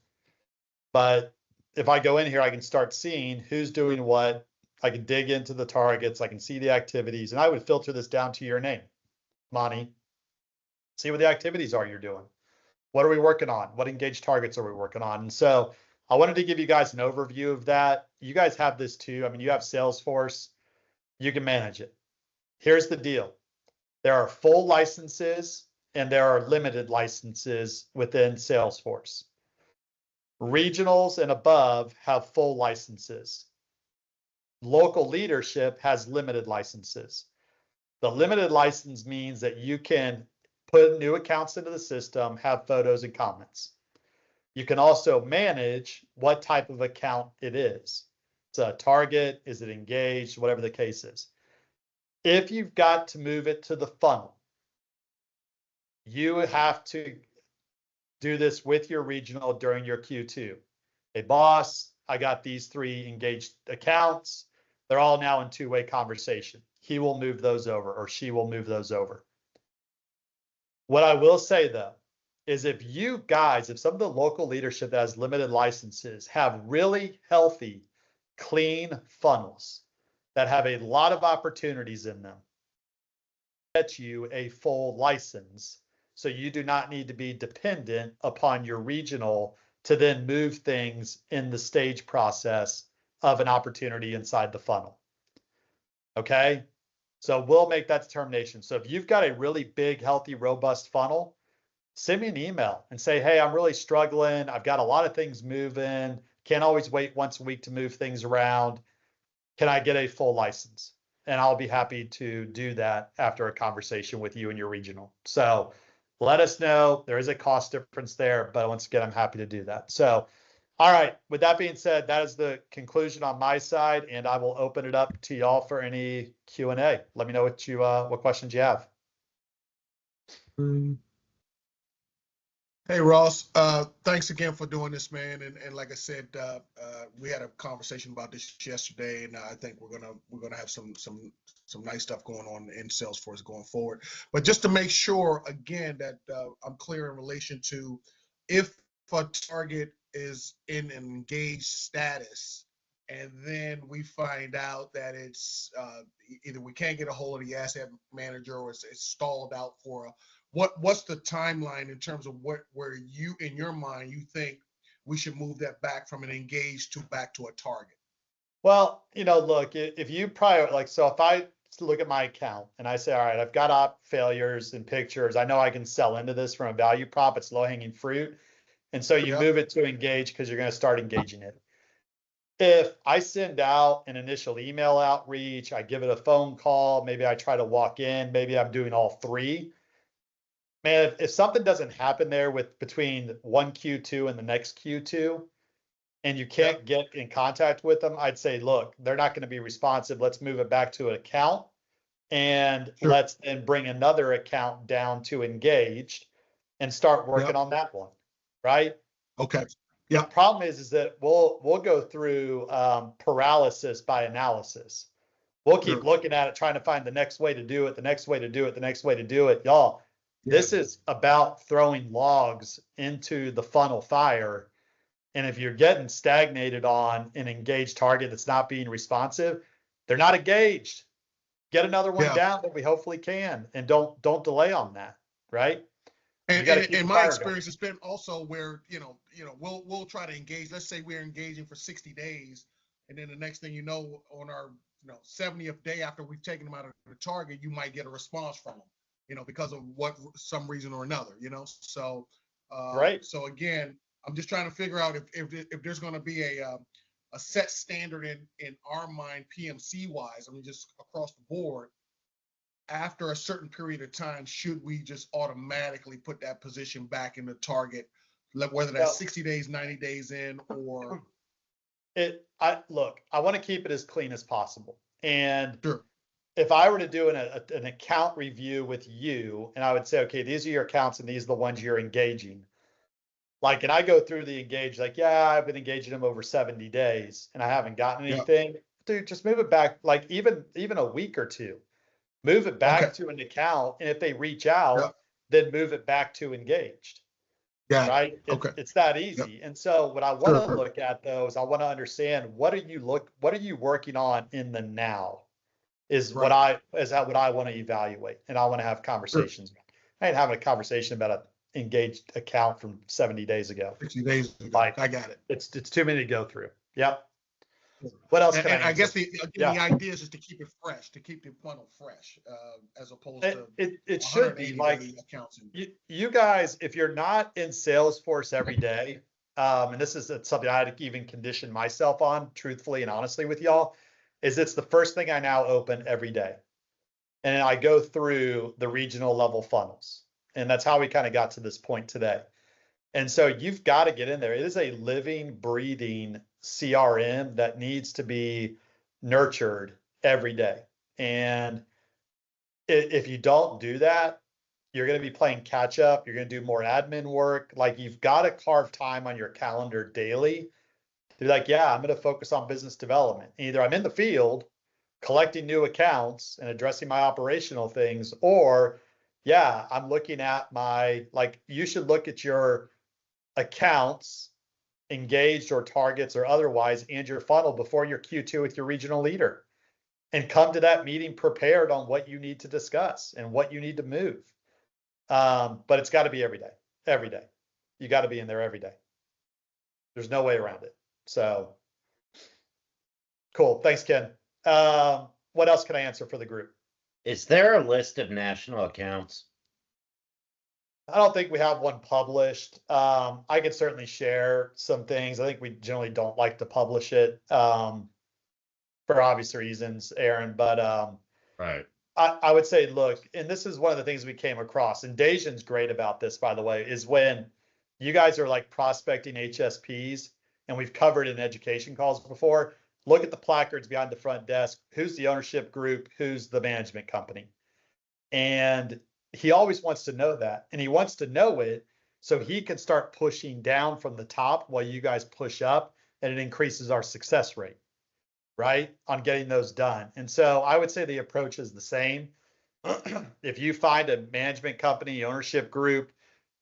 But if I go in here, I can start seeing who's doing what. I can dig into the targets. I can see the activities, and I would filter this down to your name, Monty. See what the activities are you're doing. What are we working on? What engaged targets are we working on? And so I wanted to give you guys an overview of that. You guys have this too. I mean, you have Salesforce. You can manage it. Here's the deal. There are full licenses and there are limited licenses within Salesforce. Regionals and above have full licenses. Local leadership has limited licenses. The limited license means that you can put new accounts into the system, have photos and comments. You can also manage what type of account it is. It's a target, is it engaged, whatever the case is. If you've got to move it to the funnel, you have to do this with your regional during your Q2. Hey, boss, I got these 3 engaged accounts. They're all now in two-way conversation. He will move those over, or she will move those over. What I will say, though, is if you guys, if some of the local leadership that has limited licenses have really healthy, clean funnels that have a lot of opportunities in them, get you a full license. So you do not need to be dependent upon your regional to then move things in the stage process of an opportunity inside the funnel. Okay, so we'll make that determination. So if you've got a really big, healthy, robust funnel, send me an email and say, hey, I'm really struggling. I've got a lot of things moving. Can't always wait once a week to move things around. Can I get a full license? And I'll be happy to do that after a conversation with you and your regional. So let us know. There is a cost difference there, but once again, I'm happy to do that. So, all right, with that being said, that is the conclusion on my side, and I will open it up to y'all for any Q&A. Let me know what questions you have. Hey, Ross, thanks again for doing this, man. And like I said, we had a conversation about this yesterday, and I think we're gonna have some nice stuff going on in Salesforce going forward. But just to make sure again that I'm clear in relation to if a target is in an engaged status, and then we find out that it's either we can't get a hold of the asset manager or it's stalled out for a what's the timeline in terms of where you in your mind you think we should move that back from an engaged to back to a target? Well, look, if you so if I look at my account and I say, all right, I've got op failures and pictures, I know I can sell into this from a value prop, it's low hanging fruit. And so you move it to engage because you're going to start engaging it. If I send out an initial email outreach, I give it a phone call, maybe I try to walk in, maybe I'm doing all 3. Man, if something doesn't happen there between one Q2 and the next Q2, and you can't get in contact with them, I'd say, look, they're not going to be responsive. Let's move it back to an account, and let's then bring another account down to engaged and start working on that one. right? Okay. The Yeah. problem is that we'll go through paralysis by analysis. We'll keep Sure. looking at it, trying to find the next way to do it, the next way to do it, the next way to do it. Y'all, this is about throwing logs into the funnel fire. And if you're getting stagnated on an engaged target that's not being responsive, they're not engaged. Get another one Yeah. down that we hopefully can, and don't delay on that, right? You And got to keep in the my fire experience, it's been also where, we'll try to engage. Let's say we're engaging for 60 days. And then the next thing you know, on our, 70th day after we've taken them out of the target, you might get a response from them, because of some reason or another, So, Right. so again, I'm just trying to figure out if there's going to be a set standard in our mind, PMC wise, I mean, just across the board, after a certain period of time, should we just automatically put that position back in the target, whether that's 60 days, 90 days in, or I want to keep it as clean as possible. And sure. if I were to do an account review with you, and I would say, okay, these are your accounts and these are the ones you're engaging. Like, and I go through the engage, like, yeah, I've been engaging them over 70 days and I haven't gotten Yeah. anything. Dude, just move it back, like even a week or two. Move it back Okay. to an account, and if they reach out, Yeah. then move it back to engaged. Yeah. Right? Okay. It's that Yep. easy. And so what I want to Sure. look at though is I want to understand what are you working on in the now is what Right. what I want to evaluate, and I want to have conversations. I ain't having a conversation about an engaged account from 70 days ago. 60 days ago. Like, I got it. It's too many to go through. Yep. What else can I And I answer? guess the idea is just to keep it fresh, to keep the funnel fresh, as opposed to It should be 180 like day accounts. you guys, if you're not in Salesforce every day, and this is something I had to even condition myself on, truthfully and honestly with y'all, is it's the first thing I now open every day. And I go through the regional level funnels. And that's how we kind of got to this point today. And so you've got to get in there. It is a living, breathing CRM that needs to be nurtured every day. And if you don't do that, you're going to be playing catch up. You're going to do more admin work. Like, you've got to carve time on your calendar daily to be like, yeah, I'm going to focus on business development. Either I'm in the field collecting new accounts and addressing my operational things, or yeah, I'm looking at you should look at your accounts, engaged or targets or otherwise, and your funnel before your Q2 with your regional leader, and come to that meeting prepared on what you need to discuss and what you need to move. But it's got to be every day. Every day. You got to be in there every day. There's no way around it. So cool. Thanks, Ken. What else can I answer for the group? Is there a list of national accounts? I don't think we have one published. I could certainly share some things. I think we generally don't like to publish it for obvious reasons, Aaron. But Right. I would say, look, and this is one of the things we came across, and Dejan's great about this, by the way, is when you guys are like prospecting HSPs, and we've covered in education calls before, look at the placards behind the front desk. Who's the ownership group? Who's the management company? And he always wants to know that, and he wants to know it so he can start pushing down from the top while you guys push up, and it increases our success rate, right, on getting those done. And so I would say the approach is the same. If you find a management company, ownership group,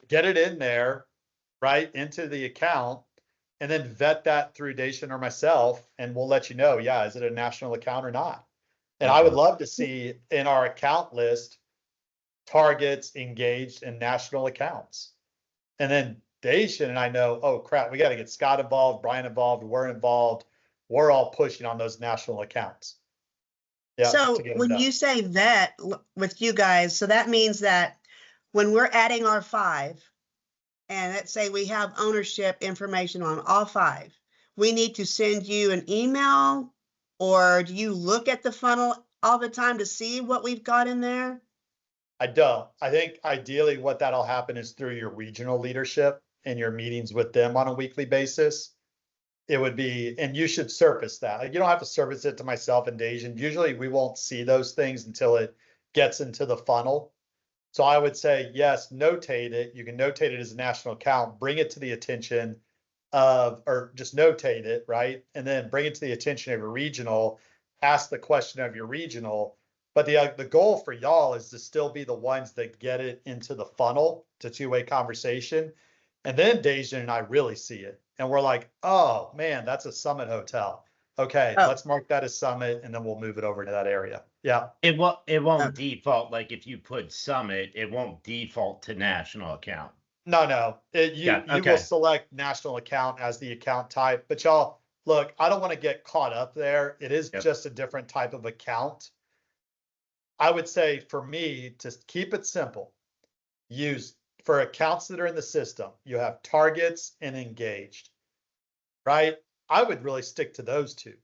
get it in there, right, into the account, and then vet that through Dacian or myself, and we'll let you know, yeah, is it a national account or not? And I would love to see in our account list targets, engaged, and national accounts. And then Dacian and I know, oh crap, we got to get Scott involved, Brian involved, we're involved. We're all pushing on those national accounts. Yeah. So when you say vet with you guys, so that means that when we're adding our 5, and let's say we have ownership information on all 5, we need to send you an email, or do you look at the funnel all the time to see what we've got in there? I don't. I think ideally what that'll happen is through your regional leadership and your meetings with them on a weekly basis. It would be, and you should surface that. Like, you don't have to surface it to myself and Dejan. Usually we won't see those things until it gets into the funnel. So I would say, yes, notate it. You can notate it as a national account, bring it to the attention of, or just notate it, right? And then bring it to the attention of your regional, ask the question of your regional. But the goal for y'all is to still be the ones that get it into the funnel to two-way conversation. And then Dejan and I really see it. And we're like, oh man, that's a Summit hotel. Okay, Oh. let's mark that as Summit and then we'll move it over to that area. Yeah. It won't Okay. default, like if you put Summit, it won't default to national account. No. You Yeah, you will okay. select national account as the account type, but y'all, look, I don't want to get caught up there. It is Yep. just a different type of account. I would say for me, to keep it simple, use for accounts that are in the system, you have targets and engaged, right? I would really stick to those two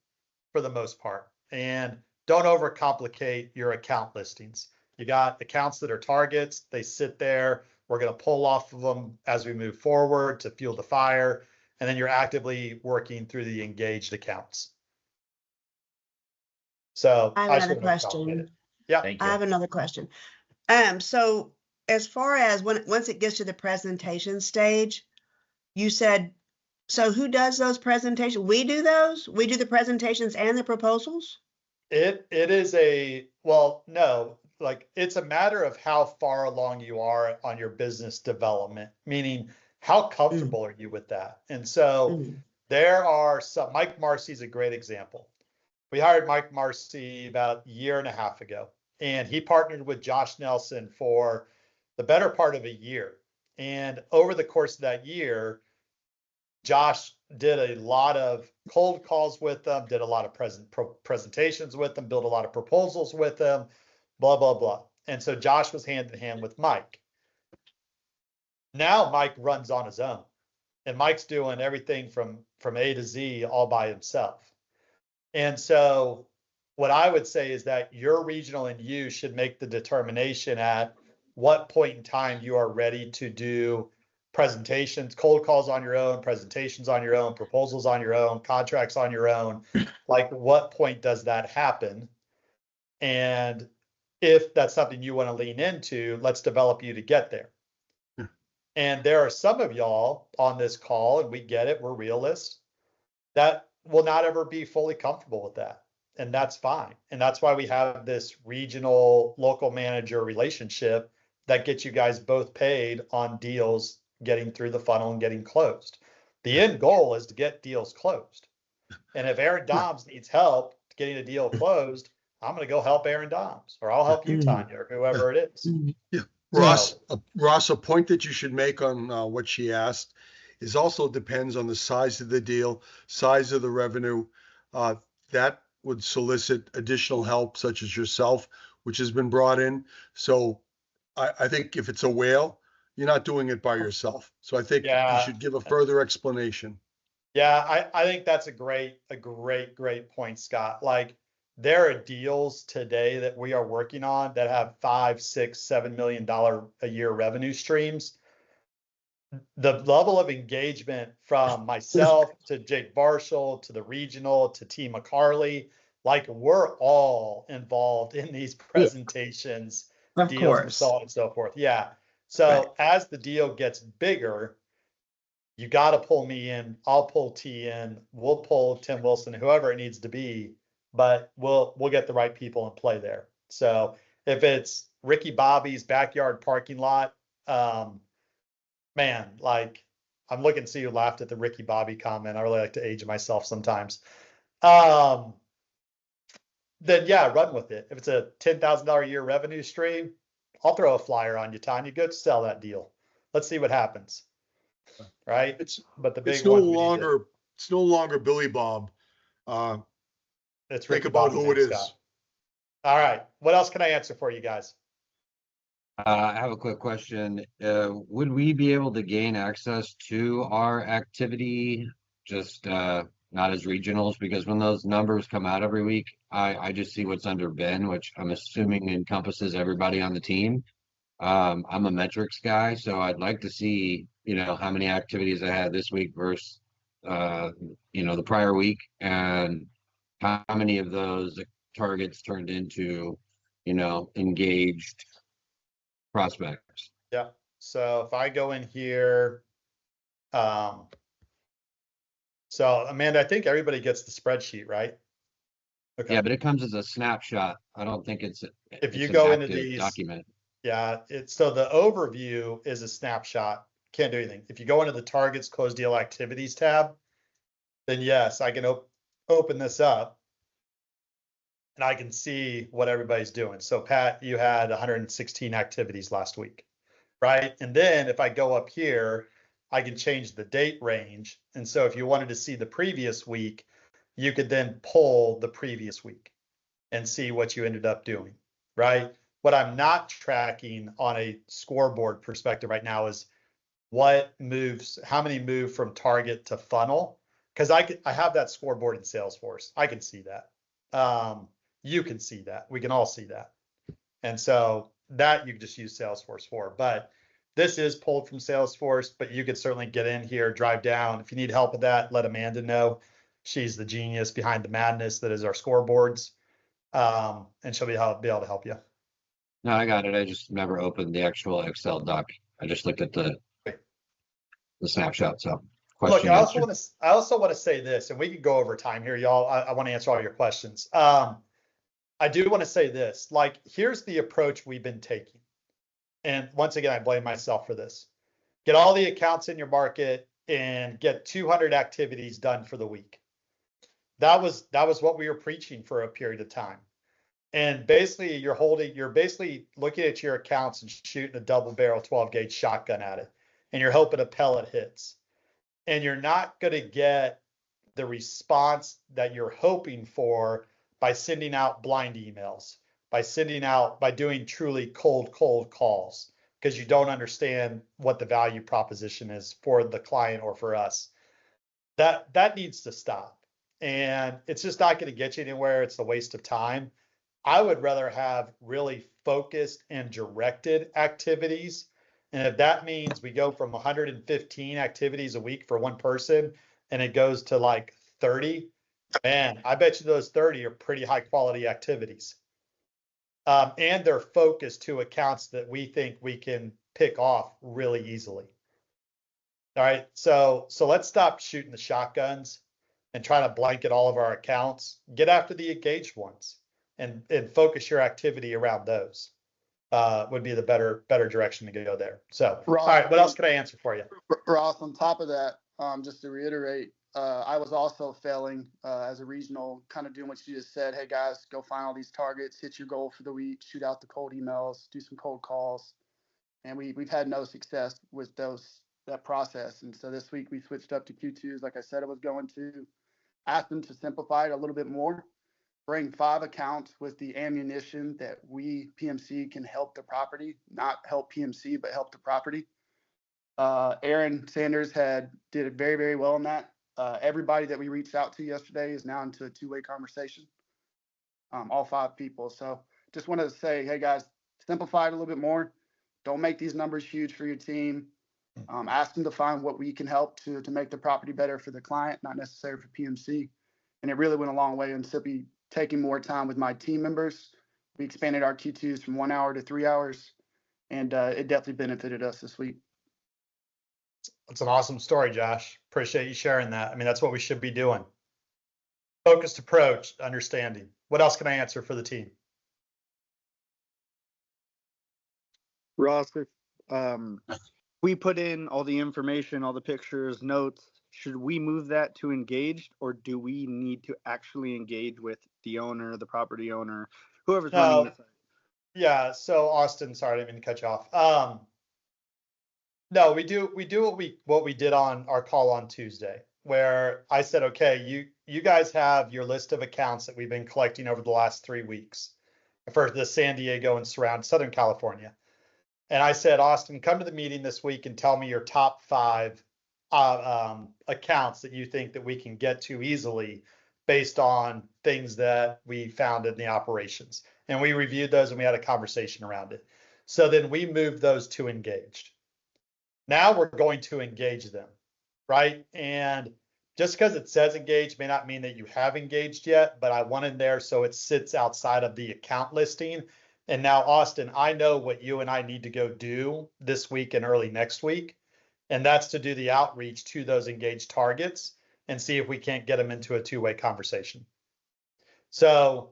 for the most part. And don't overcomplicate your account listings. You got accounts that are targets, they sit there. We're going to pull off of them as we move forward to fuel the fire. And then you're actively working through the engaged accounts. So I have I another should have complicated question. it. Yeah. Thank I you. have another question. So as far as once it gets to the presentation stage, you said, so who does those presentations? We do those? We do the presentations and the proposals? It is a, well, no, like it's a matter of how far along you are on your business development, meaning how comfortable are you with that? And so Mhm. there are some, Mike Marcy is a great example. We hired Mike Marcy about a year and a half ago, and he partnered with Josh Nelson for the better part of a year. And over the course of that year, Josh did a lot of cold calls with them, did a lot of presentations with them, built a lot of proposals with them, blah, blah, blah. And so Josh was hand in hand with Mike. Now Mike runs on his own, and Mike's doing everything from A to Z all by himself. And so what I would say is that your regional and you should make the determination at what point in time you are ready to do presentations, cold calls on your own, presentations on your own, proposals on your own, contracts on your own. Like, what point does that happen? And if that's something you want to lean into, let's develop you to get there. And there are some of y'all on this call, and we get it, we're realists, that will not ever be fully comfortable with that. And that's fine. And that's why we have this regional local manager relationship that gets you guys both paid on deals getting through the funnel and getting closed. The end goal is to get deals closed. And if Aaron Doms needs help getting a deal closed, I'm going to go help Aaron Doms, or I'll help you, Tanya, or whoever it is. Yeah. Ross, a point that you should make on what she asked is also depends on the size of the deal, size of the revenue. That would solicit additional help, such as yourself, which has been brought in. So I think if it's a whale, you're not doing it by yourself. So I think you should give a further explanation. Yeah, I think that's a great point, Scott. Like, there are deals today that we are working on that have $5, $6, $7 million a year revenue streams. The level of engagement from myself to Jake Barshall to the regional to T. McCarley, like, we're all involved in these presentations, Of deals, and course. so on and so forth. Yeah. So as the deal gets bigger, you got to pull me in. I'll pull T in. We'll pull Tim Wilson, whoever it needs to be, but we'll get the right people in play there. So if it's Ricky Bobby's backyard parking lot, man, like, I'm looking to see who laughed at the Ricky Bobby comment. I really like to age myself sometimes. Then yeah, run with it. If it's a $10,000 a year revenue stream, I'll throw a flyer on you, Tanya. Go sell that deal. Let's see what happens. Right? But the big It's no one, longer Billy Bob. it's Think Ricky about Bobby who it Scott. is. All right. What else can I answer for you guys? I have a quick question. Would we be able to gain access to our activity, just not as regionals? Because when those numbers come out every week, I just see what's under Ben, which I'm assuming encompasses everybody on the team. I'm a metrics guy, so I'd like to see, how many activities I had this week versus, the prior week, and how many of those targets turned into, engaged prospects. Yeah. So if I go in here, so Amanda, I think everybody gets the spreadsheet, right? Okay. Yeah, but it comes as a snapshot. I don't think it's If you an go into active these, document. yeah, so the overview is a snapshot. Can't do anything. If you go into the targets closed deal activities tab, then yes, I can open this up and I can see what everybody's doing. So Pat, you had 116 activities last week, right? And then if I go up here, I can change the date range. And so if you wanted to see the previous week, you could then pull the previous week and see what you ended up doing, right? What I'm not tracking on a scoreboard perspective right now is what moves, how many move from target to funnel. Because I have that scoreboard in Salesforce. I can see that. You can see that. We can all see that. And so that you can just use Salesforce for. But this is pulled from Salesforce, but you could certainly get in here, drive down. If you need help with that, let Amanda know. She's the genius behind the madness that is our scoreboards. And she'll be able to help you. No, I got it. I just never opened the actual Excel doc. I just looked at the snapshot. So Look, question I also answered. want to say this, and we can go over time here, y'all. I want to answer all your questions. I do want to say this, like, here's the approach we've been taking. And once again, I blame myself for this. Get all the accounts in your market and get 200 activities done for the week. That was what we were preaching for a period of time. And basically you're basically looking at your accounts and shooting a double barrel 12 gauge shotgun at it. And you're hoping a pellet hits. And you're not going to get the response that you're hoping for by sending out blind emails, by doing truly cold calls, because you don't understand what the value proposition is for the client or for us. That needs to stop. And it's just not going to get you anywhere. It's a waste of time. I would rather have really focused and directed activities. And if that means we go from 115 activities a week for one person and it goes to like 30, man, I bet you those 30 are pretty high quality activities. And they're focused to accounts that we think we can pick off really easily. All right, so let's stop shooting the shotguns and trying to blanket all of our accounts. Get after the engaged ones and focus your activity around those. Would be the better direction to go there. So, Ross, all right, what else can I answer for you? Ross, on top of that, just to reiterate, I was also failing as a regional, kind of doing what you just said. Hey guys, go find all these targets, hit your goal for the week, shoot out the cold emails, do some cold calls, and we've had no success with that process. And so this week we switched up to Q2s, like I said I was going to. Ask them to simplify it a little bit more. Bring 5 accounts with the ammunition that we PMC can help the property, not help PMC, but help the property. Aaron Sanders did it very, very well in that. Everybody that we reached out to yesterday is now into a 2-way conversation. All 5 people. So just wanted to say, hey guys, simplify it a little bit more. Don't make these numbers huge for your team. Ask them to find what we can help to make the property better for the client, not necessarily for PMC. And it really went a long way in simply taking more time with my team members. We expanded our Q2s from 1 hour to 3 hours, and it definitely benefited us this week. That's an awesome story, Josh. Appreciate you sharing that. I mean, that's what we should be doing. Focused approach, understanding. What else can I answer for the team? Ross, if we put in all the information, all the pictures, notes, should we move that to engaged, or do we need to actually engage with the owner, the property owner, whoever's running the site? Yeah, so Austin, sorry, I didn't mean to cut you off. No, we do what we did on our call on Tuesday, where I said, okay, you guys have your list of accounts that we've been collecting over the last 3 weeks for the San Diego and surround Southern California. And I said, Austin, come to the meeting this week and tell me your top 5 accounts that you think that we can get to easily based on things that we found in the operations. And we reviewed those and we had a conversation around it. So then we moved those to engaged. Now we're going to engage them, right? And just because it says engaged may not mean that you have engaged yet, but I want in there so it sits outside of the account listing And now, Austin, I know what you and I need to go do this week and early next week. And that's to do the outreach to those engaged targets and see if we can't get them into a two-way conversation. So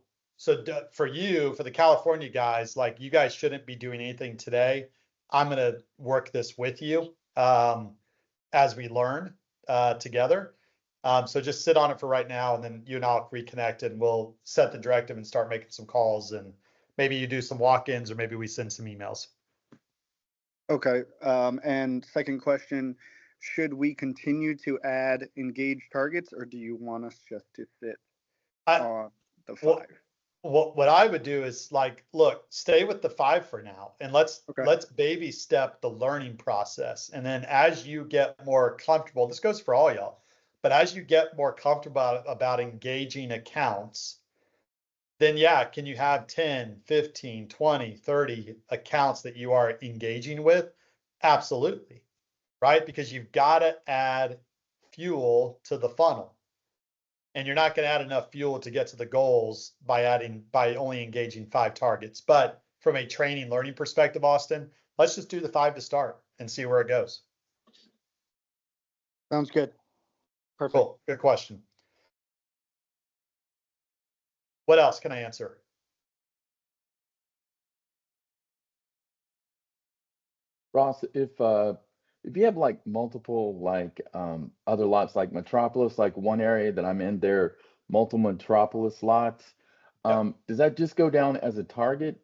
for you, for the California guys, like you guys shouldn't be doing anything today. I'm going to work this with you as we learn together. So just sit on it for right now, and then you and I'll reconnect and we'll set the directive and start making some calls, and maybe you do some walk-ins or maybe we send some emails. Okay. And second question, should we continue to add engaged targets, or do you want us just to sit on the 5? What I would do is like, look, stay with the 5 for now, and let's baby step the learning process. And then as you get more comfortable, this goes for all y'all, but as you get more comfortable about engaging accounts, then yeah, can you have 10, 15, 20, 30 accounts that you are engaging with? Absolutely, right? Because you've got to add fuel to the funnel. And you're not going to add enough fuel to get to the goals by only engaging 5 targets. But from a training learning perspective, Austin, let's just do the 5 to start and see where it goes. Sounds good. Perfect. Cool. Good question. What else can I answer? Ross, if you have like multiple like other lots like Metropolis, like one area that I'm in, there are multiple Metropolis lots. Does that just go down as a target?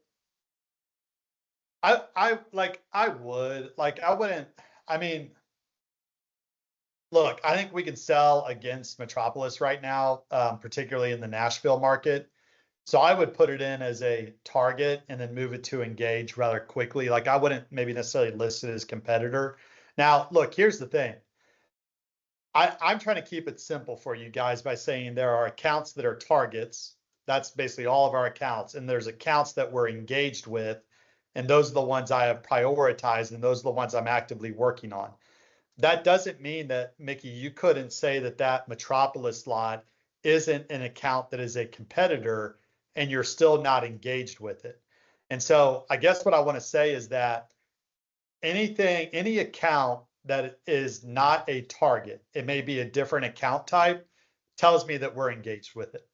I wouldn't, I mean, look, I think we can sell against Metropolis right now, particularly in the Nashville market. So I would put it in as a target and then move it to engage rather quickly. Like I wouldn't maybe necessarily list it as competitor. Now, look, here's the thing. I'm trying to keep it simple for you guys by saying there are accounts that are targets. That's basically all of our accounts. And there's accounts that we're engaged with. And those are the ones I have prioritized. And those are the ones I'm actively working on. That doesn't mean that, Mickey, you couldn't say that that Metropolis lot isn't an account that is a competitor and you're still not engaged with it. And so I guess what I want to say is that any account that is not a target, it may be a different account type, tells me that we're engaged with it.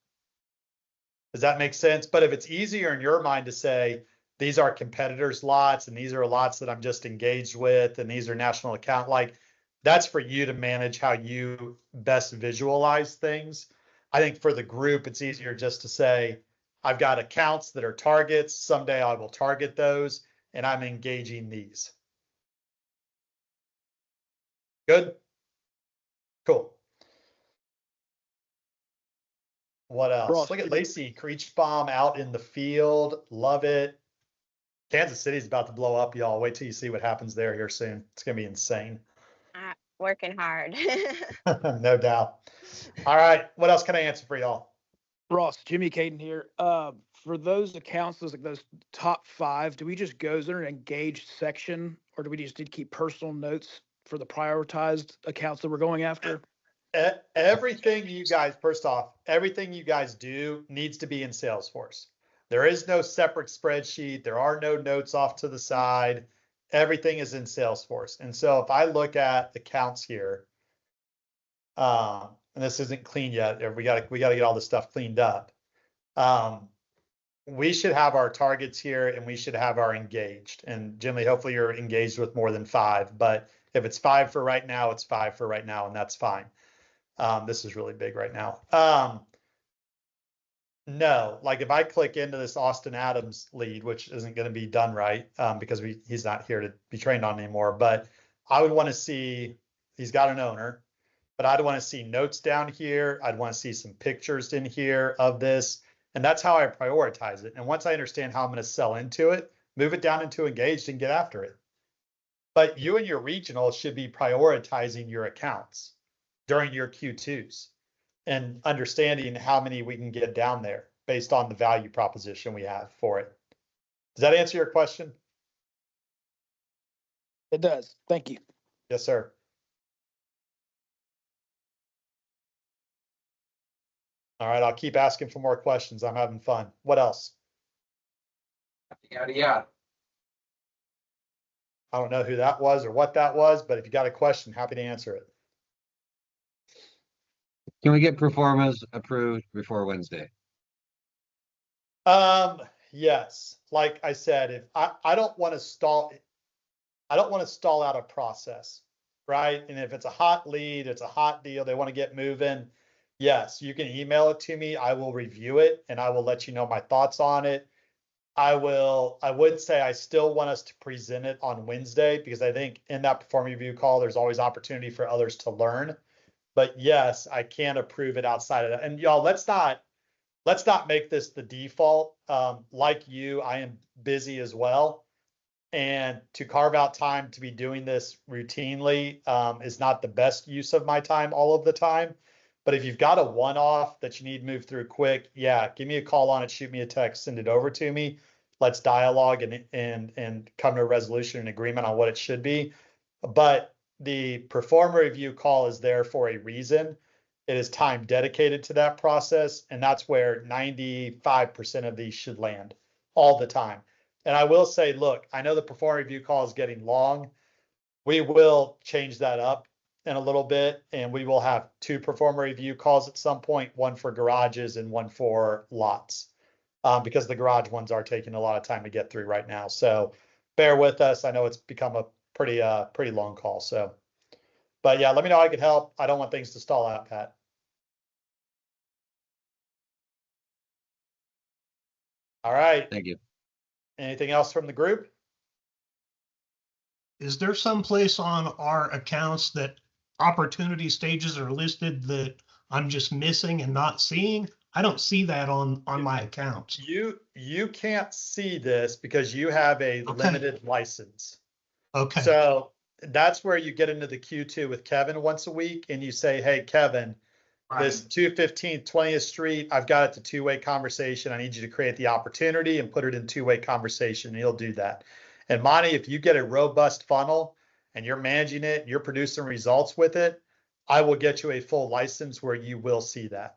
Does that make sense? But if it's easier in your mind to say, these are competitors lots and these are lots that I'm just engaged with and these are national account, like that's for you to manage how you best visualize things. I think for the group, it's easier just to say, I've got accounts that are targets. Someday I will target those and I'm engaging these. Good? Cool. What else? Ross, Look at Lacey Creechbaum out in the field. Love it. Kansas City's about to blow up, y'all. Wait till you see what happens there here soon. It's going to be insane. Working hard. No doubt. All right. What else can I answer for y'all? Ross, Jimmy Caden here. For those accounts, those top 5, do we just go there and engage section, or do we just need to keep personal notes for the prioritized accounts that we're going after? Everything you guys, first off, everything you guys do needs to be in Salesforce. There is no separate spreadsheet. There are no notes off to the side. Everything is in Salesforce. And so if I look at accounts here, and this isn't clean yet, we got to get all this stuff cleaned up. We should have our targets here and we should have our engaged. And Jimmy, hopefully you're engaged with more than 5, but if it's 5 for right now, it's 5 for right now, and that's fine. This is really big right now. No, like if I click into this Austin Adams lead, which isn't going to be done right because he's not here to be trained on anymore, but I would want to see, he's got an owner, but I'd want to see notes down here. I'd want to see some pictures in here of this. And that's how I prioritize it. And once I understand how I'm going to sell into it, move it down into engaged and get after it. But you and your regional should be prioritizing your accounts during your Q2s and understanding how many we can get down there based on the value proposition we have for it. Does that answer your question? It does. Thank you. Yes, sir. All right, I'll keep asking for more questions. I'm having fun. What else? Yada, yada. I don't know who that was or what that was, but if you got a question, happy to answer it. Can we get performers approved before Wednesday? Yes, like I said, if I don't want to stall, I don't want to stall out a process, right? And if it's a hot lead, it's a hot deal, they want to get moving. Yes, you can email it to me. I will review it and I will let you know my thoughts on it. I would say I still want us to present it on Wednesday because I think in that performance review call, there's always opportunity for others to learn. But yes, I can approve it outside of that. And y'all, let's not make this the default. Like you, I am busy as well. And to carve out time to be doing this routinely is not the best use of my time all of the time. But if you've got a one-off that you need moved through quick, yeah, give me a call on it, shoot me a text, send it over to me. Let's dialogue and come to a resolution and agreement on what it should be. But the performer review call is there for a reason. It is time dedicated to that process, and that's where 95% of these should land all the time. And I will say, look, I know the performer review call is getting long. We will change that up in a little bit, and we will have 2 performer review calls at some point, one for garages and one for lots, because the garage ones are taking a lot of time to get through right now. So bear with us. I know it's become a pretty long call. So, but yeah, let me know how I can help. I don't want things to stall out, Pat. All right. Thank you. Anything else from the group? Is there some place on our accounts that opportunity stages are listed that I'm just missing and not seeing? I don't see that on my accounts. You can't see this because you have a Okay. limited license. Okay. So that's where you get into the Q2 with Kevin once a week and you say, hey, Kevin, this 215 20th Street, I've got it to two-way conversation. I need you to create the opportunity and put it in two-way conversation. And he'll do that. And Monty, if you get a robust funnel and you're managing it, and you're producing results with it, I will get you a full license where you will see that.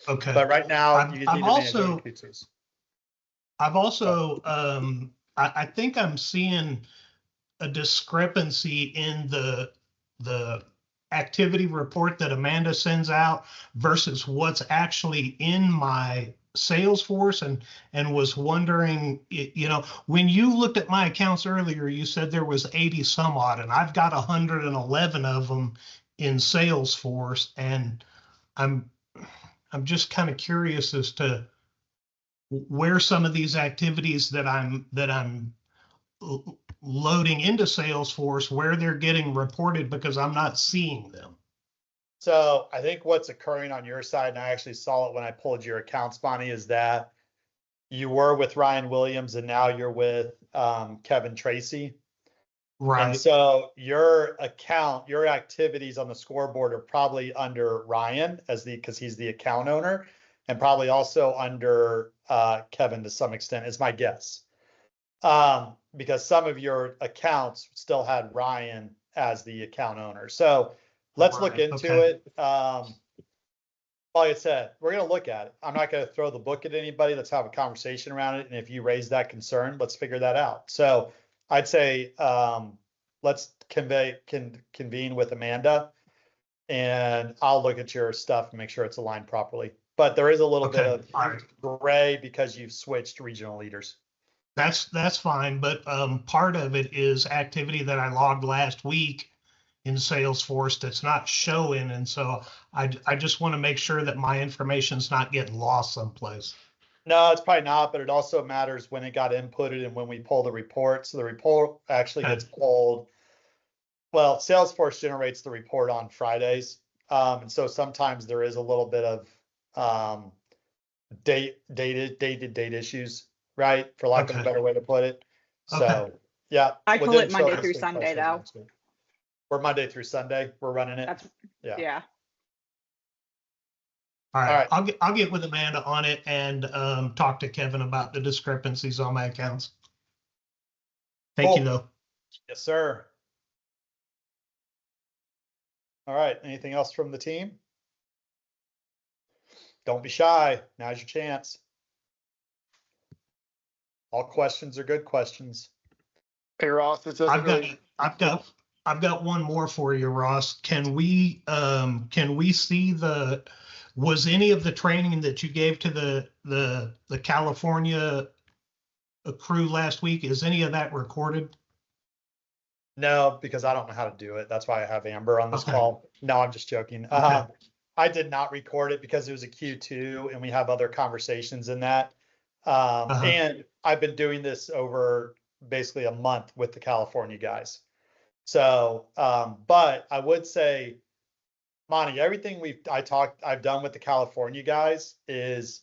Okay. But right now, I've- you need I've to manage also- your Q2s. I've also, I think I'm seeing a discrepancy in the activity report that Amanda sends out versus what's actually in my Salesforce, and was wondering, when you looked at my accounts earlier, you said there was 80 some odd, and I've got 111 of them in Salesforce, and I'm just kind of curious as to where some of these activities that I'm loading into Salesforce, where they're getting reported, because I'm not seeing them. So I think what's occurring on your side, and I actually saw it when I pulled your accounts, Bonnie, is that you were with Ryan Williams and now you're with Kevin Tracy. Right. And so your account, your activities on the scoreboard are probably under Ryan because he's the account owner, and probably also under Kevin to some extent, is my guess. Because some of your accounts still had Ryan as the account owner. So let's look into it. Like I said, we're going to look at it. I'm not going to throw the book at anybody. Let's have a conversation around it. And if you raise that concern, let's figure that out. So I'd say let's convene with Amanda, and I'll look at your stuff and make sure it's aligned properly. But there is a little bit of gray because you've switched regional leaders. That's fine, but part of it is activity that I logged last week in Salesforce that's not showing, and so I just want to make sure that my information's not getting lost someplace. No, it's probably not, but it also matters when it got inputted and when we pull the report. So the report actually gets pulled. Well, Salesforce generates the report on Fridays. And so sometimes there is a little bit of dated issues, right? For lack of a better way to put it. So yeah. I pull it Monday through Sunday though. We're Monday through Sunday. We're running it. That's yeah. All right. I'll get with Amanda on it and talk to Kevin about the discrepancies on my accounts. Thank you though. Yes, sir. All right. Anything else from the team? Don't be shy. Now's your chance. All questions are good questions. Hey Ross, this doesn't really. I've got one more for you, Ross. Can we see was any of the training that you gave to the California crew last week, is any of that recorded? No, because I don't know how to do it. That's why I have Amber on this Okay. call. No, I'm just joking. Okay. I did not record it because it was a Q2 and we have other conversations in that. And I've been doing this over basically a month with the California guys. So, but I would say, Monty, everything I've done with the California guys is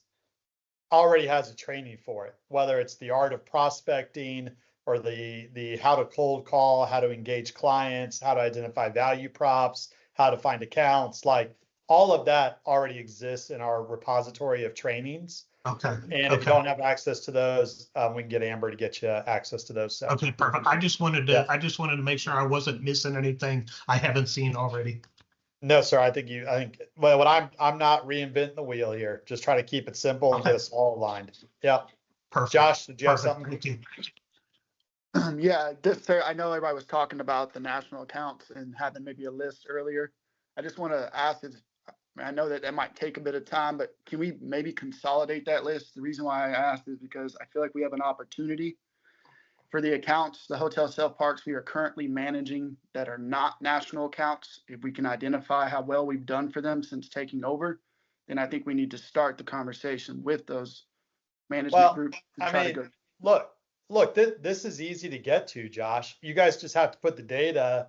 already has a training for it, whether it's the art of prospecting or the how to cold call, how to engage clients, how to identify value props, how to find accounts, like all of that already exists in our repository of trainings. Okay. And if you don't have access to those, we can get Amber to get you access to those. So. Okay, perfect. I just wanted to make sure I wasn't missing anything I haven't seen already. No, sir. I think well, what I'm not reinventing the wheel here. Just try to keep it simple and get us all aligned. Yep. Perfect. Josh, did you have Perfect. something? Thank you. Yeah, I know everybody was talking about the national accounts and having maybe a list earlier. I just want to ask I know that might take a bit of time, but can we maybe consolidate that list? The reason why I asked is because I feel like we have an opportunity for the accounts, the hotel self parks we are currently managing that are not national accounts. If we can identify how well we've done for them since taking over, then I think we need to start the conversation with those management groups to try to go. Look, this is easy to get to, Josh. You guys just have to put the data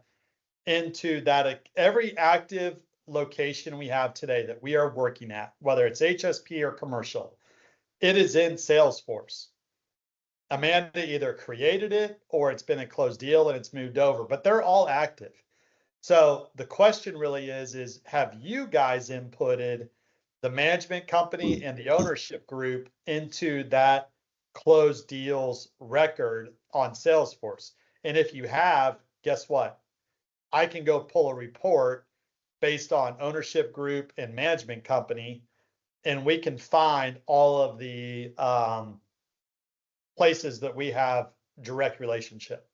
into that. Every active location we have today that we are working at, whether it's HSP or commercial, it is in Salesforce. Amanda either created it or it's been a closed deal and it's moved over, but they're all active. So the question really is have you guys inputted the management company and the ownership group into that closed deals record on Salesforce? And if you have, guess what? I can go pull a report based on ownership group and management company, and we can find all of the places that we have direct relationship.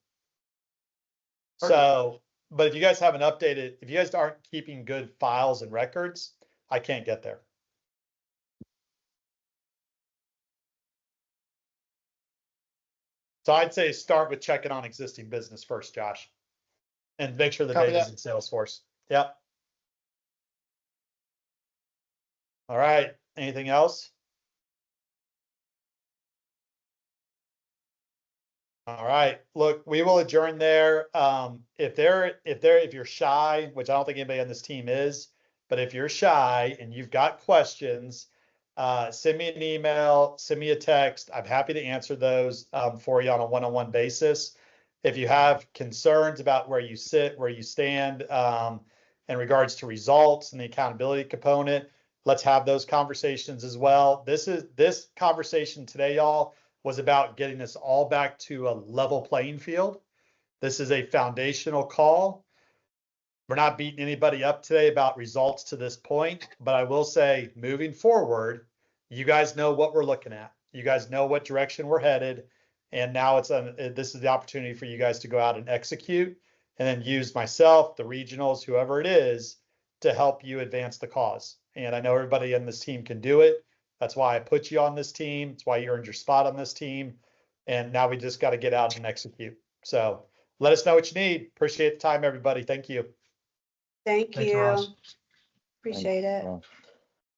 So, but if you guys haven't updated, if you guys aren't keeping good files and records, I can't get there. So I'd say start with checking on existing business first, Josh, and make sure the data's in Salesforce. Yep. All right. Anything else? All right. Look, we will adjourn there. If you're shy, which I don't think anybody on this team is, but if you're shy and you've got questions, send me an email, send me a text. I'm happy to answer those for you on a one-on-one basis. If you have concerns about where you sit, where you stand in regards to results and the accountability component, let's have those conversations as well. This conversation today, y'all, was about getting us all back to a level playing field. This is a foundational call. We're not beating anybody up today about results to this point, but I will say moving forward, you guys know what we're looking at. You guys know what direction we're headed. And now this is the opportunity for you guys to go out and execute and then use myself, the regionals, whoever it is, to help you advance the cause. And I know everybody in this team can do it. That's why I put you on this team. That's why you earned your spot on this team. And now we just got to get out and execute. So let us know what you need. Appreciate the time, everybody. Thank you. Thank Thanks, you. Ross. Appreciate it. Ross.